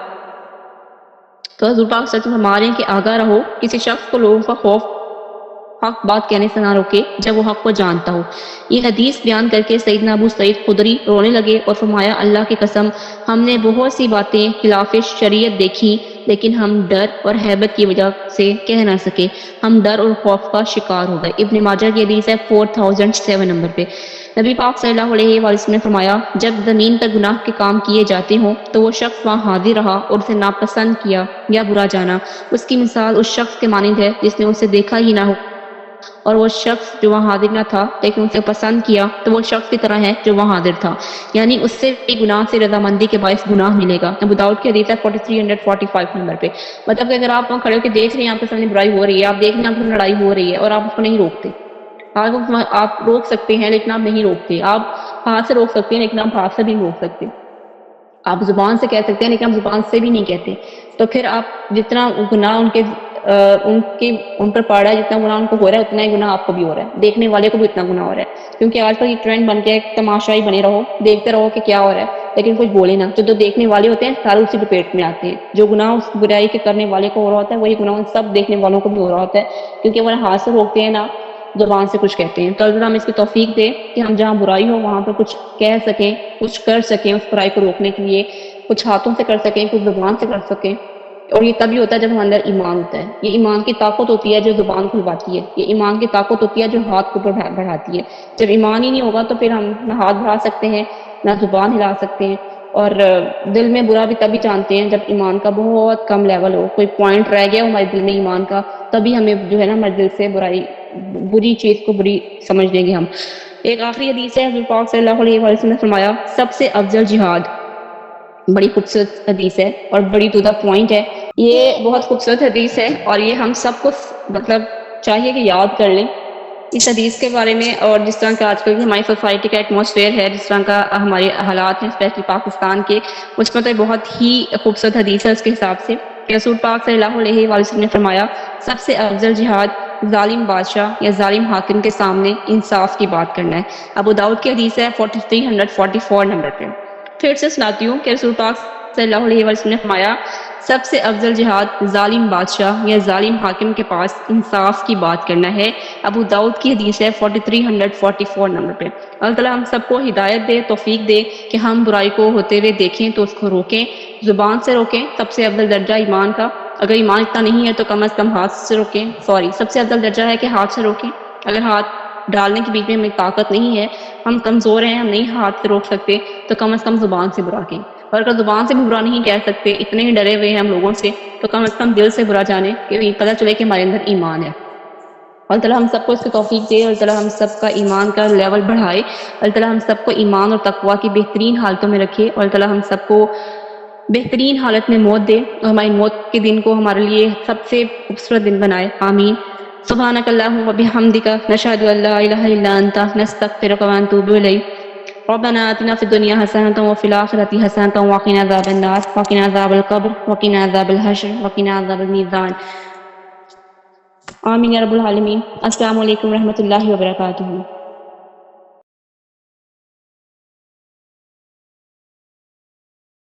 تو حضور پاک صلی اللہ علیہ وسلم ہمارے کہ آگاہ رہو، کسی شخص کو لوگوں کا خوف حق بات کہنے سے نہ روکے جب وہ حق کو جانتا ہو۔ یہ حدیث بیان کر کے سیدنا ابو سعید خدری رونے لگے اور فرمایا، اللہ کی قسم ہم نے بہت سی باتیں خلاف شریعت دیکھی، لیکن ہم ڈر اور ہیبت کی وجہ سے کہہ نہ سکے، ہم ڈر اور خوف کا شکار ہو گئے۔ ابن ماجہ کی حدیث ہے 4007 نمبر پہ۔ نبی پاک صلی اللہ علیہ وسلم نے فرمایا، جب زمین پر گناہ کے کام کیے جاتے ہوں تو وہ شخص وہاں حاضر رہا اور اسے ناپسند کیا یا برا جانا، اس کی مثال اس شخص کے مانند ہے جس نے اسے دیکھا ہی نہ ہو، اور وہ شخص جو وہاں حاضر نہ تھا لیکن اسے پسند کیا تو وہ شخص کی طرح ہے جو وہاں حاضر تھا، یعنی اس سے بھی گناہ سے رضامندی کے باعث گناہ ملے گا۔ ابو داؤد کی حدیث ہے 4345 نمبر پہ۔ مطلب کہ اگر آپ وہاں کھڑے ہو کے دیکھ رہے ہیں آپ کے سامنے برائی ہو رہی ہے، آپ دیکھ رہے ہیں آپ کی لڑائی ہو رہی ہے اور آپ اس کو نہیں روکتے، آپ روک سکتے ہیں لیکن آپ نہیں روکتے، آپ ہاتھ سے روک سکتے ہیں لیکن آپ ہاتھ سے بھی نہیں روک سکتے، آپ زبان سے کہہ سکتے ہیں لیکن آپ زبان سے بھی نہیں کہتے، تو پھر آپ جتنا گناہ ان پر پڑ رہا ہے، جتنا گناہ ان کو ہو رہا ہے اتنا ہی گناہ آپ کو بھی ہو رہا ہے، دیکھنے والے کو بھی اتنا گناہ ہو رہا ہے، کیونکہ آج کل یہ ٹرینڈ بن کے ایک تماشائی بنے رہو، دیکھتے رہو کہ کیا ہو رہا ہے لیکن کچھ بولے نا، جو دیکھنے والے ہوتے ہیں سارے اسی لپیٹ میں آتے ہیں، جو گناہ اس برائی کے کرنے والے کو ہو رہا ہوتا ہے وہی گناہ ان سب دیکھنے والوں کو بھی ہو رہا ہوتا ہے، کیونکہ وہ ہاتھ سے روکتے ہیں نا زبان سے کچھ کہتے ہیں. تو اللہ ہم اس کی توفیق دے کہ ہم جہاں برائی ہو وہاں پر کچھ کہہ سکیں، کچھ کر سکیں اس برائی کو روکنے کے لیے، کچھ ہاتھوں سے کر سکیں، کچھ زبان سے کر سکیں. اور یہ تبھی ہوتا ہے جب ہم اندر ایمان ہوتا ہے. یہ ایمان کی طاقت ہوتی ہے جو زبان کھلواتی ہے، یہ ایمان کی طاقت ہوتی ہے جو ہاتھ کو بڑھاتی ہے. جب ایمان ہی نہیں ہوگا تو پھر ہم نہ ہاتھ بڑھا سکتے ہیں نہ زبان ہلا سکتے ہیں. اور دل میں برا بھی تبھی جانتے ہیں جب ایمان کا بہت کم لیول ہو، کوئی پوائنٹ رہ گیا ہو ہمارے دل میں ایمان کا، تبھی ہمیں جو ہے نا ہمارے دل سے بری چیز کو بری سمجھ لیں گے ہم. ایک آخری حدیث ہے، حضور پاک صلی اللہ علیہ وسلم نے فرمایا سب سے افضل جہاد، بڑی خوبصورت حدیث ہے اور بڑی ٹو دا پوائنٹ ہے. یہ بہت خوبصورت حدیث ہے اور یہ ہم سب کو مطلب چاہیے کہ یاد کر لیں اس حدیث کے بارے میں. اور جس طرح کا آج کل کی ہماری سوسائٹی کا ایٹماسفیئر ہے، جس طرح کا ہمارے حالات ہیں اسپیشلی پاکستان کے، اس میں تو بہت ہی خوبصورت حدیث ہے اس کے حساب سے. رسول پاک صلی اللہ علیہ وسلم نے فرمایا سب سے افضل جہاد ظالم بادشاہ یا ظالم حاکم کے سامنے انصاف کی بات کرنا ہے. ابو داؤد کی حدیث ہے 4344 نمبر پہ. پھر سے سناتی ہوں کہ رسول پاک صلی اللہ علیہ وسلم نے فرمایا سب سے افضل جہاد ظالم بادشاہ یا ظالم حاکم کے پاس انصاف کی بات کرنا ہے. ابو داؤد کی حدیث ہے 4344 نمبر پہ. اللہ تعالیٰ ہم سب کو ہدایت دے، توفیق دے کہ ہم برائی کو ہوتے ہوئے دیکھیں تو اس کو روکیں، زبان سے روکیں. سب سے افضل درجہ ایمان کا، اگر ایمان اتنا نہیں ہے تو کم از کم ہاتھ سے روکیں. سب سے افضل درجہ ہے کہ ہاتھ سے روکیں. اگر ہاتھ ڈالنے کے بیچ میں ہمیں طاقت نہیں ہے، ہم کمزور ہیں، ہم نہیں ہاتھ سے روک سکتے، تو کم از کم زبان سے برا کہیں. اور اگر زبان سے بھی برا نہیں کہہ سکتے، اتنے ہی ڈرے ہوئے ہیں ہم لوگوں سے، تو کم از کم دل سے برا جانے کہ پتہ چلے کہ ہمارے اندر ایمان ہے. اللہ تعالیٰ ہم سب کو اس کی توفیق دے. اللہ تعالیٰ ہم سب کا ایمان کا لیول بڑھائے. اللہ تعالیٰ ہم سب کو ایمان اور تقویٰ کی بہترین حالتوں میں رکھے. اور اللہ تعالیٰ ہم سب کو بہترین حالت میں موت دے اور ہماری موت کے دن کو ہمارے لیے سب سے خوبصورت دن بنائے. آمین. سبحانک اللہم و بحمدک، نشہد ان لا الہ الا انت، نستغفرک و نتوب الیک. ربنا آتنا فی الدنیا حسنۃ وفی الآخرۃ حسنۃ وقنا عذاب النار وقنا عذاب القبر وقنا عذاب الحشر وقنا عذاب المیزان. آمین یا رب العالمین. السلام علیکم ورحمۃ اللہ وبرکاتہ.